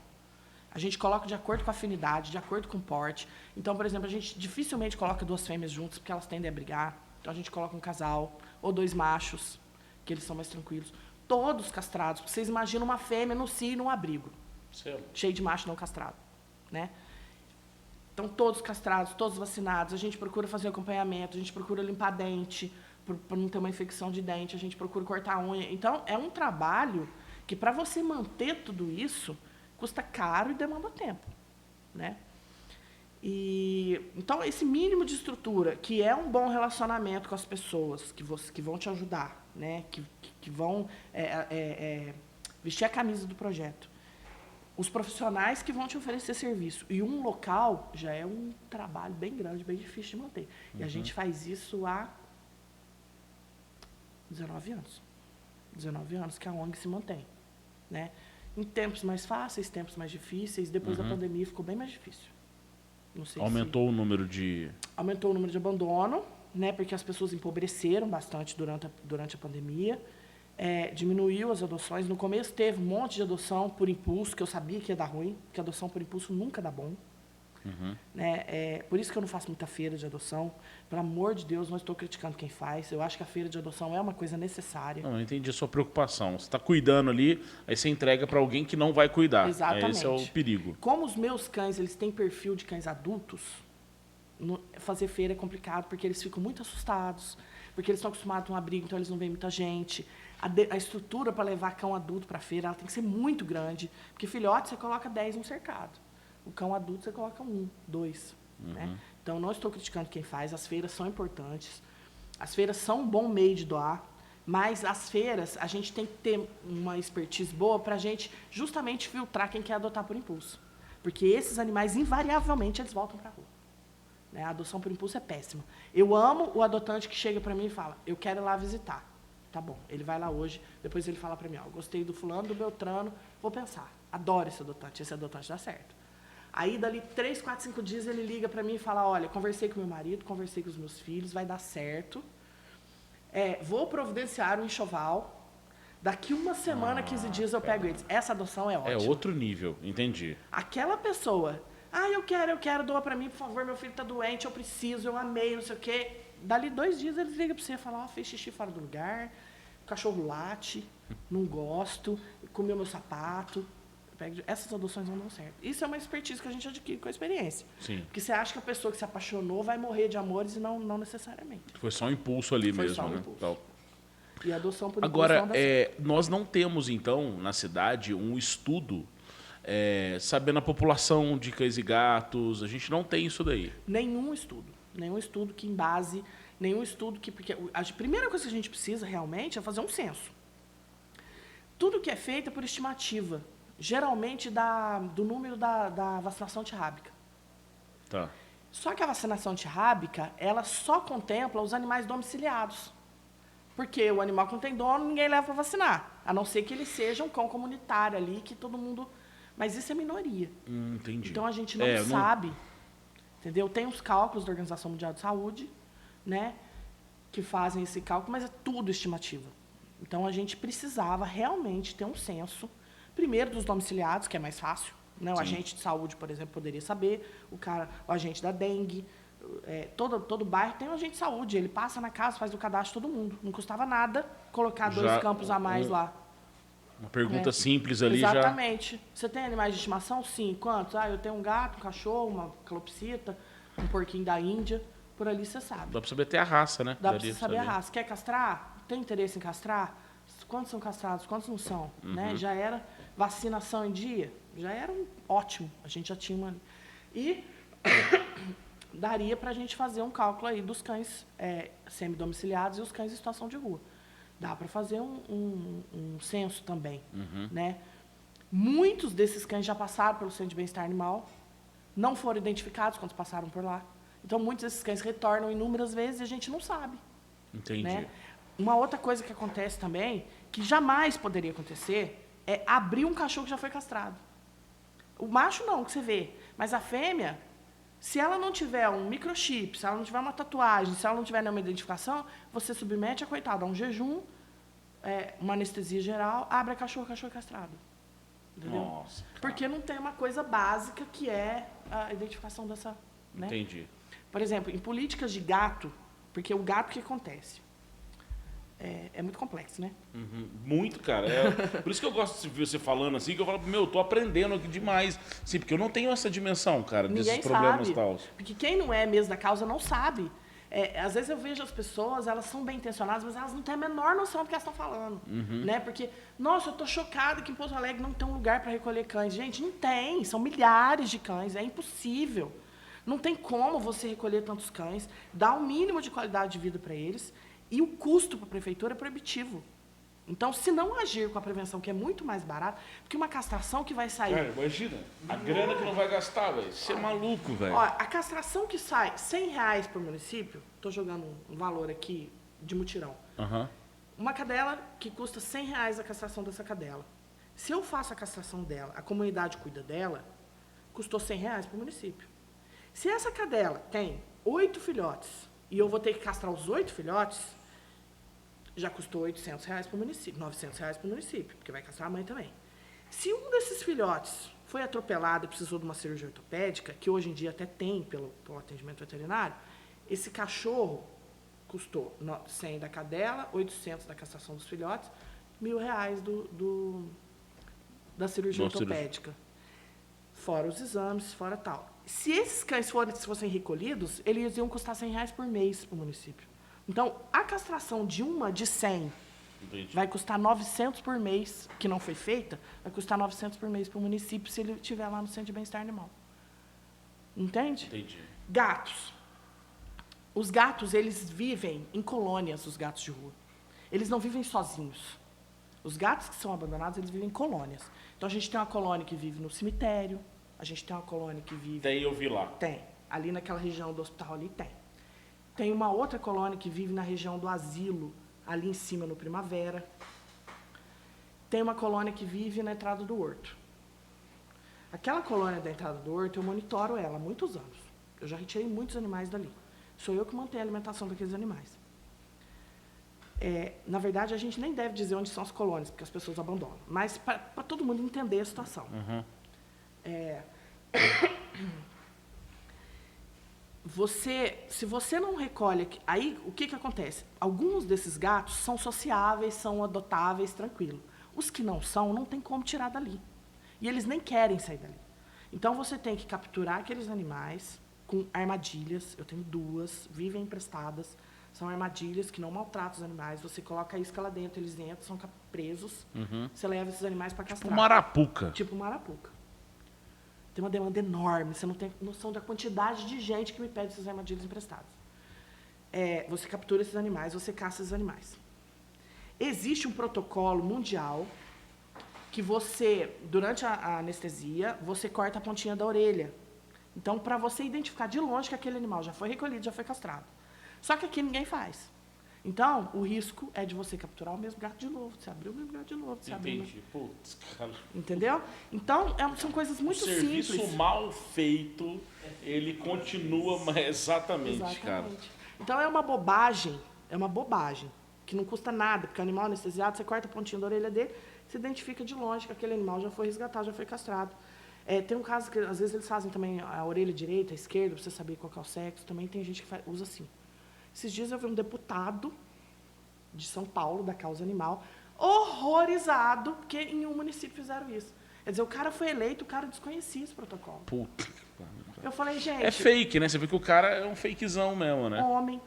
A gente coloca de acordo com a afinidade, de acordo com o porte. Então, por exemplo, a gente dificilmente coloca 2 fêmeas juntas, porque elas tendem a brigar. Então, a gente coloca um casal, ou 2 machos, que eles são mais tranquilos. Todos castrados. Vocês imaginam uma fêmea no cio e num abrigo. Cheio de macho não castrado. Né? Então, todos castrados, todos vacinados. A gente procura fazer acompanhamento, a gente procura limpar dente, para não ter uma infecção de dente. A gente procura cortar a unha. Então, é um trabalho que, para você manter tudo isso, custa caro e demanda tempo, né? Então, esse mínimo de estrutura, que é um bom relacionamento com as pessoas que vão te ajudar, né? Que vão vestir a camisa do projeto. Os profissionais que vão te oferecer serviço. E um local já é um trabalho bem grande, bem difícil de manter. E a gente faz isso há 19 anos. 19 anos que a ONG se mantém, né? Em tempos mais fáceis, tempos mais difíceis. Depois da pandemia ficou bem mais difícil. Não sei Aumentou o número de... Aumentou o número de abandono, né? Porque as pessoas empobreceram bastante durante a pandemia. Diminuiu as adoções. No começo teve um monte de adoção por impulso, que eu sabia que ia dar ruim, porque adoção por impulso nunca dá bom. Né? Por isso que eu não faço muita feira de adoção. Pelo amor de Deus, não estou criticando quem faz. Eu acho que a feira de adoção é uma coisa necessária. Não, eu entendi a sua preocupação. Você está cuidando ali, aí você entrega para alguém que não vai cuidar. Exatamente. Esse é o perigo. Como os meus cães eles têm perfil de cães adultos, fazer feira é complicado, porque eles ficam muito assustados, porque eles estão acostumados a um abrigo, então eles não veem muita gente. A estrutura para levar cão adulto para a feira ela tem que ser muito grande, porque filhote você coloca 10 no cercado. O cão adulto você coloca 1, 2. Né? Então, não estou criticando quem faz. As feiras são importantes. As feiras são um bom meio de doar. Mas as feiras, a gente tem que ter uma expertise boa para a gente justamente filtrar quem quer adotar por impulso. Porque esses animais, invariavelmente, eles voltam para a rua. Né? A adoção por impulso é péssima. Eu amo o adotante que chega para mim e fala, eu quero ir lá visitar. Tá bom, ele vai lá hoje, depois ele fala para mim, gostei do fulano, do Beltrano, vou pensar. Adoro esse adotante dá certo. Aí, dali 3, 4, 5 dias, ele liga para mim e fala, olha, conversei com meu marido, conversei com os meus filhos, vai dar certo. Vou providenciar um enxoval. Daqui 1 semana, 15 dias, eu pego eles. Essa adoção é ótima. É outro nível, entendi. Aquela pessoa, eu quero, doa para mim, por favor, meu filho está doente, eu preciso, eu amei, não sei o quê. Dali 2 dias, ele liga para você e fala, fez xixi fora do lugar, o cachorro late, não gosto, comeu meu sapato. Essas adoções não dão certo. Isso é uma expertise que a gente adquire com a experiência. Sim. Porque você acha que a pessoa que se apaixonou vai morrer de amores e não necessariamente. Foi só um impulso ali Foi mesmo, só um né? impulso. Tal. E a adoção por impulso Agora, não dá certo. nós não temos, então, na cidade, um estudo sabendo a população de cães e gatos. A gente não tem isso daí. Nenhum estudo que embase, nenhum estudo que... Porque a primeira coisa que a gente precisa realmente é fazer um censo. Tudo que é feito é por estimativa. Geralmente do número da vacinação antirrábica. Tá. Só que a vacinação antirrábica, ela só contempla os animais domiciliados. Porque o animal que não tem dono, ninguém leva para vacinar. A não ser que ele seja um cão comunitário ali, que todo mundo... Mas isso é minoria. Entendi. Então a gente não sabe. Entendeu? Tem os cálculos da Organização Mundial de Saúde, né? Que fazem esse cálculo, mas é tudo estimativa. Então a gente precisava realmente ter um censo. Primeiro dos domiciliados, que é mais fácil. Né? O agente de saúde, por exemplo, poderia saber. O agente da dengue. Todo bairro tem um agente de saúde. Ele passa na casa, faz o cadastro de todo mundo. Não custava nada colocar 2 campos a mais lá. Uma pergunta simples ali. Exatamente. Você tem animais de estimação? Sim. Quantos? Eu tenho um gato, um cachorro, uma calopsita, um porquinho da Índia. Por ali você sabe. Dá para saber até a raça, né? Dá para você saber a raça. Quer castrar? Tem interesse em castrar? Quantos são castrados? Quantos não são? Né? Já era vacinação em dia? Já era ótimo. A gente já tinha uma... E daria para a gente fazer um cálculo aí dos cães semidomiciliados e os cães em situação de rua. Dá para fazer um censo também. Né? Muitos desses cães já passaram pelo Centro de Bem-Estar Animal, não foram identificados quando passaram por lá. Então, muitos desses cães retornam inúmeras vezes e a gente não sabe. Entendi. Né? Uma outra coisa que acontece também, que jamais poderia acontecer, é abrir um cachorro que já foi castrado. O macho não, que você vê. Mas a fêmea, se ela não tiver um microchip, se ela não tiver uma tatuagem, se ela não tiver nenhuma identificação, você submete a coitada a um jejum, uma anestesia geral, abre a cachorro castrado. Entendeu? Nossa. Porque não tem uma coisa básica que é a identificação dessa... Né? Entendi. Por exemplo, em políticas de gato, porque o gato, o que acontece? É muito complexo, né? Muito, cara. Por isso que eu gosto de ver você falando assim, que eu falo, eu tô aprendendo aqui demais. Sim, porque eu não tenho essa dimensão, cara, desses problemas e tal. Porque quem não é mesmo da causa não sabe. Às vezes eu vejo as pessoas, elas são bem intencionadas, mas elas não têm a menor noção do que elas estão falando. Né? Porque, nossa, eu tô chocada que em Pouso Alegre não tem um lugar para recolher cães. Gente, não tem. São milhares de cães. É impossível. Não tem como você recolher tantos cães, dar um mínimo de qualidade de vida para eles, e o custo para a prefeitura é proibitivo. Então, se não agir com a prevenção, que é muito mais barato, porque uma castração que vai sair... Cara, imagina, a grana que não vai gastar, velho. Você é maluco, velho. Ó, a castração que sai R$100 para o município, estou jogando um valor aqui de mutirão. Uma cadela que custa R$100 a castração dessa cadela. Se eu faço a castração dela, a comunidade cuida dela, custou R$100 para o município. Se essa cadela tem 8 filhotes e eu vou ter que castrar os 8 filhotes, já custou R$800 para o município, R$900 para o município, porque vai castrar a mãe também. Se um desses filhotes foi atropelado e precisou de uma cirurgia ortopédica, que hoje em dia até tem pelo atendimento veterinário, esse cachorro custou 100 da cadela, 800 da castração dos filhotes, R$1.000 da cirurgia ortopédica. Fora os exames, fora tal. Se esses cães fossem recolhidos, eles iam custar R$100 por mês para o município. Então, a castração de 100 vai custar 900 por mês, que não foi feita, vai custar 900 por mês para o município se ele estiver lá no Centro de Bem-Estar Animal. Entende? Entendi. Gatos. Os gatos, eles vivem em colônias, os gatos de rua. Eles não vivem sozinhos. Os gatos que são abandonados, eles vivem em colônias. Então, a gente tem uma colônia que vive no cemitério, a gente tem uma colônia que vive... Tem, eu vi lá. Tem. Ali naquela região do hospital ali, tem. Tem uma outra colônia que vive na região do asilo, ali em cima, no Primavera. Tem uma colônia que vive na entrada do horto. Aquela colônia da entrada do horto, eu monitoro ela há muitos anos. Eu já retirei muitos animais dali. Sou eu que mantenho a alimentação daqueles animais. Na verdade, a gente nem deve dizer onde são as colônias, porque as pessoas abandonam. Mas para todo mundo entender a situação. se você não recolhe... Aí, o que acontece? Alguns desses gatos são sociáveis, são adotáveis, tranquilo. Os que não são, não tem como tirar dali. E eles nem querem sair dali. Então, você tem que capturar aqueles animais com armadilhas. Eu tenho 2, vivem emprestadas. São armadilhas que não maltratam os animais. Você coloca a isca lá dentro, eles entram, são presos. Você leva esses animais para castrar. Tipo Marapuca. Tipo Marapuca. Tem uma demanda enorme. Você não tem noção da quantidade de gente que me pede essas armadilhas emprestadas. Você captura esses animais, você caça esses animais. Existe um protocolo mundial que você, durante a anestesia, você corta a pontinha da orelha. Então, para você identificar de longe que aquele animal já foi recolhido, já foi castrado. Só que aqui ninguém faz. Então, o risco é de você capturar o mesmo gato de novo. Você abrir o mesmo gato de novo. Você Entendi. Putz, cara. Entendeu? Então, são coisas muito simples. O serviço mal feito, ele continua... Exatamente, cara. Então, é uma bobagem, que não custa nada, porque o animal anestesiado, você corta a pontinha da orelha dele, você identifica de longe que aquele animal já foi resgatado, já foi castrado. Tem um caso que, às vezes, eles fazem também a orelha direita, a esquerda, para você saber qual que é o sexo. Também tem gente que usa assim. Esses dias eu vi um deputado de São Paulo, da causa animal, horrorizado, porque em um município fizeram isso. Quer dizer, o cara foi eleito, o cara desconhecia esse protocolo. Puta. Eu falei, gente... É fake, né? Você vê que o cara é um fakezão mesmo, né? Homem.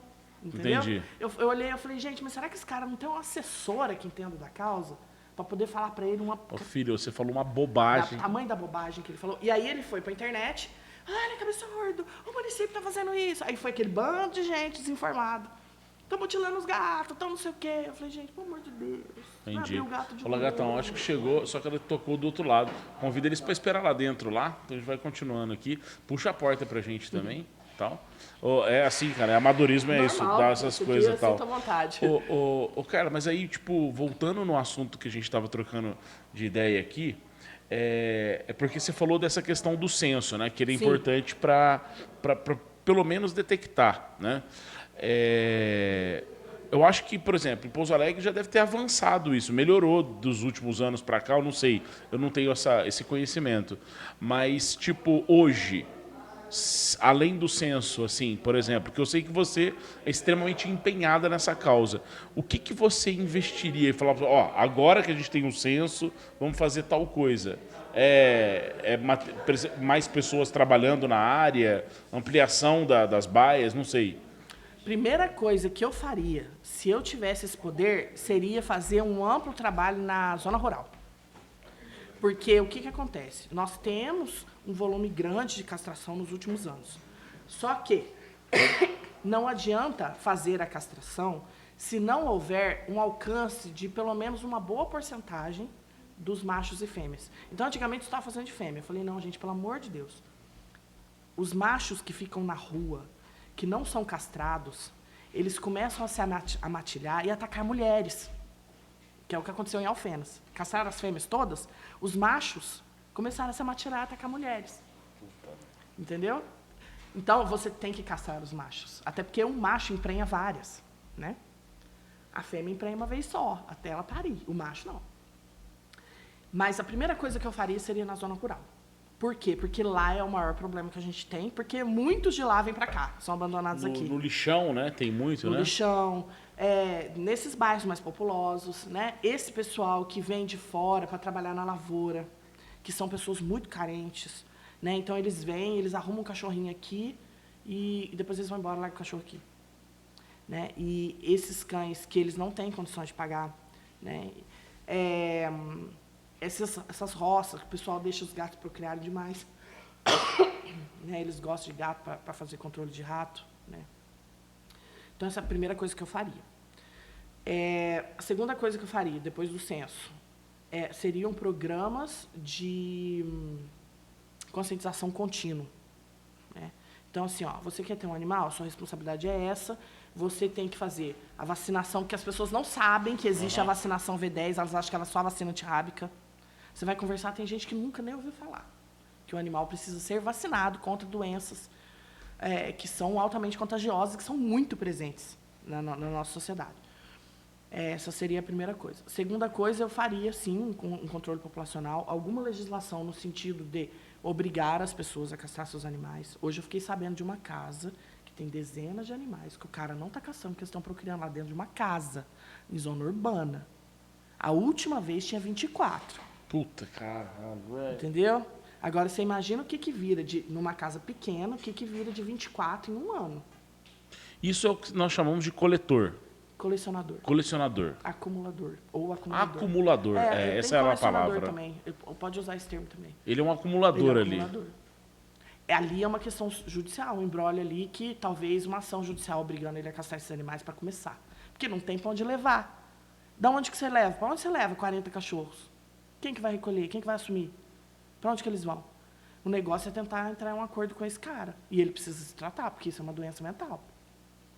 Entendeu? Entendi. Eu olhei, eu falei, gente, mas será que esse cara não tem uma assessora que entenda da causa? Pra poder falar pra ele uma... Ô, filho, você falou uma bobagem. O tamanho da bobagem que ele falou. E aí ele foi pra internet. Olha que absurdo, o município tá fazendo isso. Aí foi aquele bando de gente desinformada. Estão mutilando os gatos, estão não sei o quê. Eu falei, gente, pelo amor de Deus. Entendi. O gato de Fala, gatão, acho que chegou, só que ela tocou do outro lado. Convida eles para esperar lá dentro, lá. Então a gente vai continuando aqui. Puxa a porta pra gente também. Tal. É assim, cara, amadorismo é isso, dar essas coisas e tal. Sinto à vontade. Cara, mas aí, tipo, voltando no assunto que a gente estava trocando de ideia aqui, é porque você falou dessa questão do censo, né? Que ele é importante para pelo menos detectar, né? Eu acho que, por exemplo, em Pouso Alegre já deve ter avançado isso, melhorou dos últimos anos para cá, eu não sei, eu não tenho esse conhecimento. Mas, tipo, hoje, além do censo, assim, por exemplo, que eu sei que você é extremamente empenhada nessa causa, o que você investiria e falar, ó, agora que a gente tem um censo, vamos fazer tal coisa? Mais pessoas trabalhando na área, ampliação das baias, não sei. Primeira coisa que eu faria, se eu tivesse esse poder, seria fazer um amplo trabalho na zona rural. Porque o que acontece? Nós temos um volume grande de castração nos últimos anos. Só que não adianta fazer a castração se não houver um alcance de pelo menos uma boa porcentagem dos machos e fêmeas. Então, antigamente, eu estava fazendo de fêmea. Eu falei, não, gente, pelo amor de Deus. Os machos que ficam na rua, que não são castrados, eles começam a se amatilhar e atacar mulheres. Que é o que aconteceu em Alfenas. Castraram as fêmeas todas, os machos começaram a se amatilhar e atacar mulheres. Entendeu? Então, você tem que castrar os machos. Até porque um macho emprenha várias, né? A fêmea emprenha uma vez só, até ela parir. O macho, não. Mas a primeira coisa que eu faria seria na zona rural. Por quê? Porque lá é o maior problema que a gente tem, porque muitos de lá vêm para cá, são abandonados aqui. No lixão, né? Tem muito, né? No lixão, nesses bairros mais populosos, né? Esse pessoal que vem de fora para trabalhar na lavoura, que são pessoas muito carentes, né? Então eles vêm, eles arrumam um cachorrinho aqui e depois eles vão embora lá com o cachorro aqui, né? E esses cães que eles não têm condições de pagar, né? Essas roças, que o pessoal deixa os gatos procriarem demais. Né? Eles gostam de gato para fazer controle de rato. Né? Então, essa é a primeira coisa que eu faria. A segunda coisa que eu faria, depois do censo, seriam programas de conscientização contínua. Né? Então, assim, ó, você quer ter um animal, sua responsabilidade é essa. Você tem que fazer a vacinação, porque as pessoas não sabem que existe a vacinação V10, elas acham que ela é só a vacina antirrábica. Você vai conversar, tem gente que nunca nem ouviu falar que o animal precisa ser vacinado contra doenças que são altamente contagiosas, que são muito presentes na nossa sociedade. Essa seria a primeira coisa. Segunda coisa, eu faria, sim, um controle populacional, alguma legislação no sentido de obrigar as pessoas a castrar seus animais. Hoje eu fiquei sabendo de uma casa que tem dezenas de animais que o cara não está caçando, porque eles estão procriando lá dentro de uma casa, em zona urbana. A última vez tinha 24. Puta, caralho, velho. Entendeu? Agora, você imagina o que vira numa casa pequena, o que vira de 24 em um ano. Isso é o que nós chamamos de coletor. Colecionador. Acumulador. Ou acumulador. Acumulador. Essa é a palavra. Também. Pode usar esse termo também. Ele é um acumulador ali. Ali é uma questão judicial, um imbróglio ali que talvez uma ação judicial obrigando ele a castrar esses animais para começar. Porque não tem para onde levar. Da onde que você leva? Para onde você leva 40 cachorros? Quem que vai recolher? Quem que vai assumir? Para onde que eles vão? O negócio é tentar entrar em um acordo com esse cara. E ele precisa se tratar, porque isso é uma doença mental.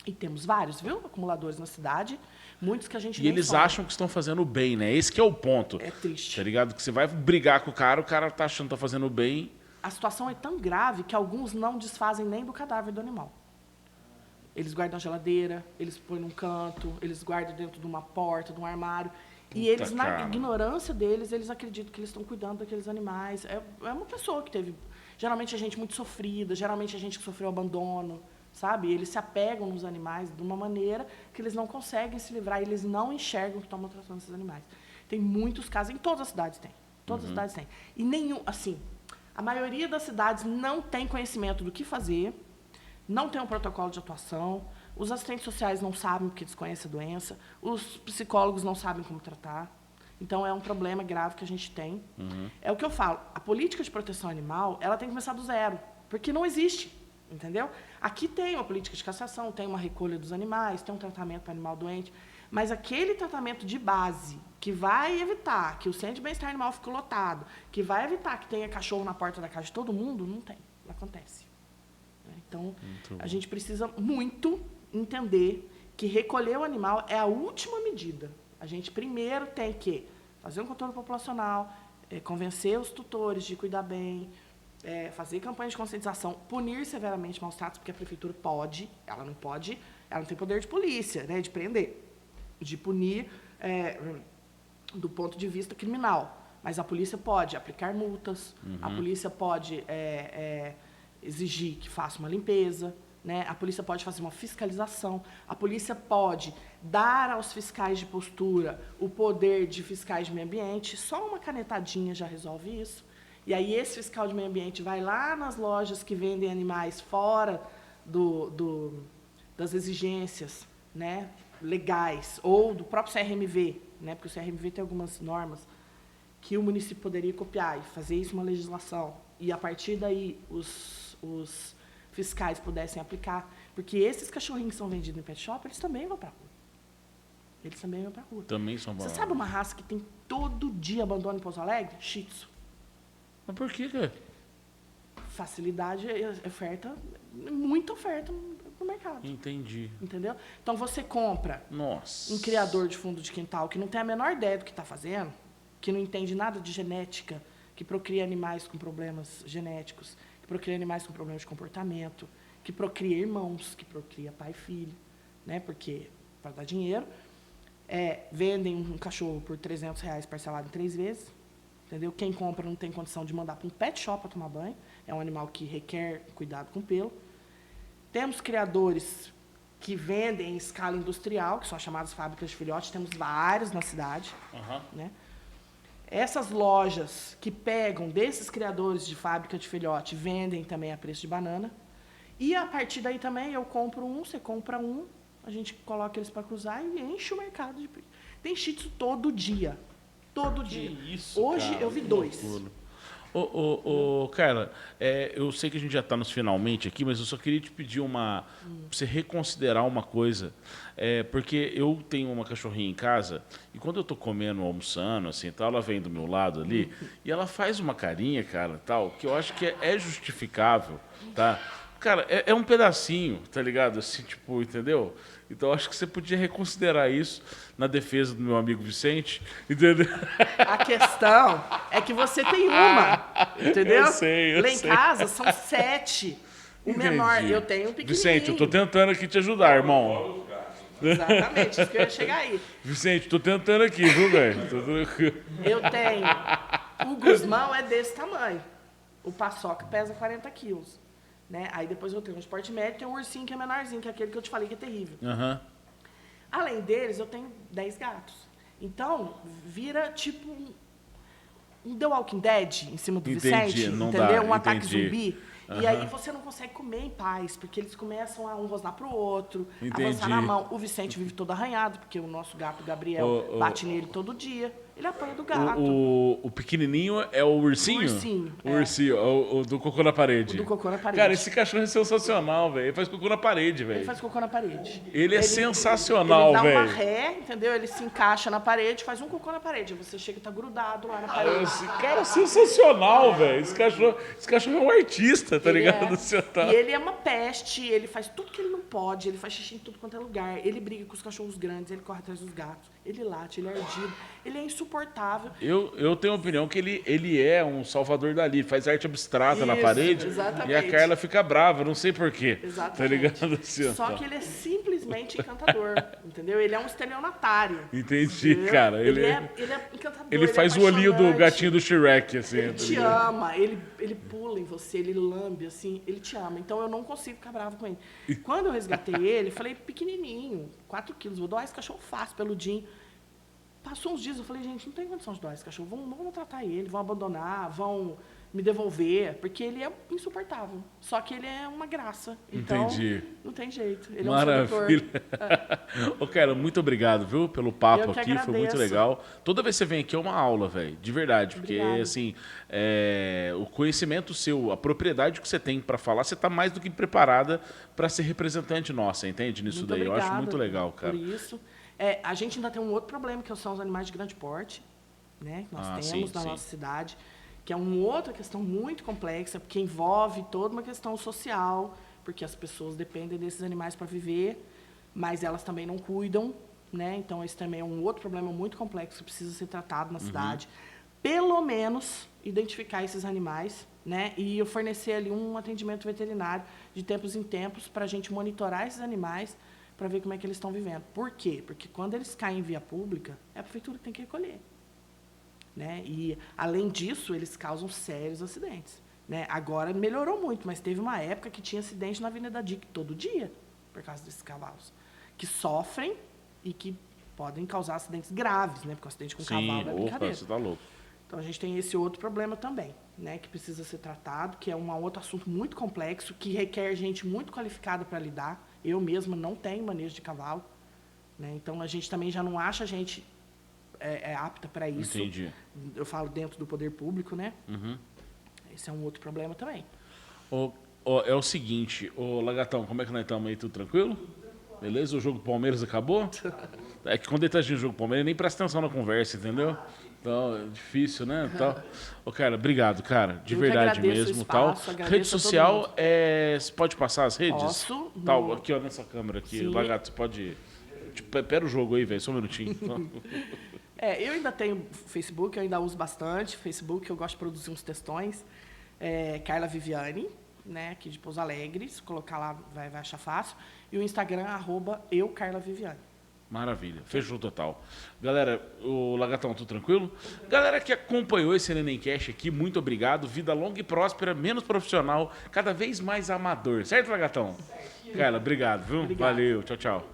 E temos vários, viu? Acumuladores na cidade. Muitos que a gente E eles acham que estão fazendo bem, né? Esse que é o ponto. É triste. Tá ligado? Que você vai brigar com o cara tá achando que tá fazendo bem. A situação é tão grave que alguns não desfazem nem do cadáver do animal. Eles guardam na geladeira, eles põem num canto, eles guardam dentro de uma porta, de um armário. E eles, na ignorância deles, eles acreditam que eles estão cuidando daqueles animais. É uma pessoa que teve... Geralmente é gente muito sofrida, geralmente é gente que sofreu abandono, sabe? Eles se apegam nos animais de uma maneira que eles não conseguem se livrar, eles não enxergam que estão maltratando esses animais. Tem muitos casos, em todas as cidades tem. Todas as cidades tem. E nenhum, assim, a maioria das cidades não tem conhecimento do que fazer, não tem um protocolo de atuação, os assistentes sociais não sabem porque desconhecem a doença, os psicólogos não sabem como tratar. Então, é um problema grave que a gente tem. É o que eu falo, a política de proteção animal, ela tem que começar do zero, porque não existe, entendeu? Aqui tem uma política de castração, tem uma recolha dos animais, tem um tratamento para animal doente, mas aquele tratamento de base que vai evitar que o centro de bem-estar animal fique lotado, que vai evitar que tenha cachorro na porta da casa de todo mundo, não tem, não acontece. Então, a gente precisa muito entender que recolher o animal é a última medida. A gente primeiro tem que fazer um controle populacional, convencer os tutores de cuidar bem, fazer campanha de conscientização, punir severamente maus tratos, porque a prefeitura pode, ela não tem poder de polícia, né, de prender, de punir do ponto de vista criminal. Mas a polícia pode aplicar multas, a polícia pode exigir que faça uma limpeza, né? A polícia pode fazer uma fiscalização, a polícia pode dar aos fiscais de postura o poder de fiscais de meio ambiente, só uma canetadinha já resolve isso. E aí esse fiscal de meio ambiente vai lá nas lojas que vendem animais fora das exigências, né, legais, ou do próprio CRMV, né, porque o CRMV tem algumas normas que o município poderia copiar e fazer isso uma legislação. E a partir daí os fiscais pudessem aplicar, porque esses cachorrinhos que são vendidos em pet shop, eles também vão para a rua. Eles também vão para a rua. Também são bons. Você sabe uma raça que tem todo dia abandono em Pouso Alegre? Shih Tzu. Mas por que, cara? Facilidade, oferta, muita oferta no mercado. Entendi. Entendeu? Então você compra um criador de fundo de quintal que não tem a menor ideia do que está fazendo, que não entende nada de genética, que procria animais com problemas genéticos, que procria animais com problemas de comportamento, que procria irmãos, que procria pai e filho, né? Porque, para dar dinheiro, vendem um cachorro por R$300 parcelado em 3 vezes, entendeu? Quem compra não tem condição de mandar para um pet shop para tomar banho, é um animal que requer cuidado com pelo. Temos criadores que vendem em escala industrial, que são as chamadas fábricas de filhotes, temos várias na cidade, né? Essas lojas que pegam desses criadores de fábrica de filhote vendem também a preço de banana. E a partir daí também eu compro um, você compra um, a gente coloca eles para cruzar e enche o mercado de... Tem Shih Tzu todo dia. Todo dia. Isso, hoje cara, eu vi 2. Carla, eu sei que a gente já está nos finalmente aqui, mas eu só queria te pedir pra você reconsiderar uma coisa. Porque eu tenho uma cachorrinha em casa e quando eu estou comendo, almoçando, assim, tal, ela vem do meu lado ali e ela faz uma carinha, cara, tal, que eu acho que é justificável, tá? Cara, é um pedacinho, tá ligado? Assim, tipo, entendeu? Então, eu acho que você podia reconsiderar isso na defesa do meu amigo Vicente, entendeu? A questão é que você tem uma, entendeu? Eu sei. Lá em casa são 7. O menor, eu tenho um pequenininho. Vicente, eu tô tentando aqui te ajudar, irmão. Exatamente, isso que eu ia chegar aí. Vicente, tô tentando aqui, viu, velho? Eu tenho. O Guzmão é desse tamanho. O paçoca pesa 40 quilos. Né? Aí depois eu tenho um esporte médio, tem um ursinho que é menorzinho, que é aquele que eu te falei que é terrível. Aham. Além deles, eu tenho 10 gatos. Então, vira tipo um The Walking Dead em cima do Vicente, não entendeu? dá, Um ataque entendi. zumbi. E aí você não consegue comer em paz, porque eles começam a um rosnar pro outro, Entendi. avançar na mão. O Vicente vive todo arranhado, porque o nosso gato, Gabriel, bate nele todo dia. Ele apanha do gato. O pequenininho é o ursinho? O ursinho, O ursinho, o do cocô na parede. O do cocô na parede. Cara, esse cachorro é sensacional, velho. Ele faz cocô na parede, velho. Ele faz cocô na parede. Ele é sensacional, velho. Ele dá uma velho. ré, entendeu? Ele se encaixa na parede, faz um cocô na parede. Você chega e tá grudado lá na parede. Esse cara é sensacional, velho. Esse cachorro é um artista, tá ligado? E ele é uma peste, ele faz tudo que ele não pode, ele faz xixi em tudo quanto é lugar. Ele briga com os cachorros grandes, ele corre atrás dos gatos, ele late, ele é ardido, ele é insuportável. Eu tenho a opinião que ele é um salvador dali, faz arte abstrata na parede. Exatamente. E a Carla fica brava, não sei porquê. Exatamente. Tá ligado? Assim, Só que ele é simplesmente encantador, entendeu? Ele é um estelionatário. Entendi, entendeu? cara. Ele é encantador. Ele faz o olhinho do gatinho do Shrek, assim. Ele te ama, ele pula em você, ele lambe, assim, ele te ama. Então eu não consigo ficar bravo com ele. Quando eu resgatei ele, falei, pequenininho, 4 quilos, vou doar esse cachorro fácil, peludinho. Passou uns dias, eu falei, gente, não tem condição de doar esse cachorro, vão tratar ele, vão abandonar, vão me devolver, porque ele é insuportável. Só que ele é uma graça. Então, Entendi. não tem jeito. Ele Maravilha. é um Ô, cara, muito obrigado, viu, pelo papo Eu que aqui, foi muito agradeço. legal. Toda vez que você vem aqui é uma aula, velho, de verdade, porque, Obrigada. assim, o conhecimento seu, a propriedade que você tem pra falar, você tá mais do que preparada pra ser representante nossa, entende? Nisso Muito daí, eu acho obrigada muito legal, cara. Por isso. A gente ainda tem um outro problema, que são os animais de grande porte, né? Que nós temos na nossa cidade, que é uma outra questão muito complexa, porque envolve toda uma questão social, porque as pessoas dependem desses animais para viver, mas elas também não cuidam, né? Então esse também é um outro problema muito complexo que precisa ser tratado na cidade. Pelo menos identificar esses animais, né? E eu fornecer ali um atendimento veterinário de tempos em tempos para a gente monitorar esses animais para ver como é que eles estão vivendo. Por quê? Porque quando eles caem em via pública, é a prefeitura que tem que recolher. Né? E, além disso, eles causam sérios acidentes. Né? Agora melhorou muito, mas teve uma época que tinha acidente na Avenida Dick todo dia, por causa desses cavalos, que sofrem e que podem causar acidentes graves, né? Porque o acidente com cavalo é brincadeira. Você tá louco. Então, a gente tem esse outro problema também, né? Que precisa ser tratado, que é um outro assunto muito complexo, que requer gente muito qualificada para lidar. Eu mesma não tenho manejo de cavalo, né? Então, a gente também já não acha a gente apta para isso. Entendi. Eu falo dentro do poder público, né? Esse é um outro problema também. É o seguinte, Lagatão, como é que nós estamos aí? Tudo tranquilo? Beleza? O jogo do Palmeiras acabou? É que quando ele tá assistindo o jogo do Palmeiras, ele nem presta atenção na conversa, entendeu? Então, é difícil, né? Cara, obrigado, cara. De verdade mesmo. Rede social, você pode passar as redes? Posso. Aqui, ó, nessa câmera aqui. Lagato, você pode... Pera o jogo aí, velho, só um minutinho. Eu ainda tenho Facebook, eu ainda uso bastante. Facebook, eu gosto de produzir uns textões. Carla Viviane, né, aqui de Pouso Alegre. Se colocar lá, vai achar fácil. E o Instagram, @eucarlaviviane. Maravilha, fechou total. Galera, o Lagatão, tudo tranquilo? Galera que acompanhou esse Nenemcast aqui, muito obrigado. Vida longa e próspera, menos profissional, cada vez mais amador. Certo, Lagatão? Certo. Carla, obrigado, viu? Obrigado. Valeu, tchau, tchau.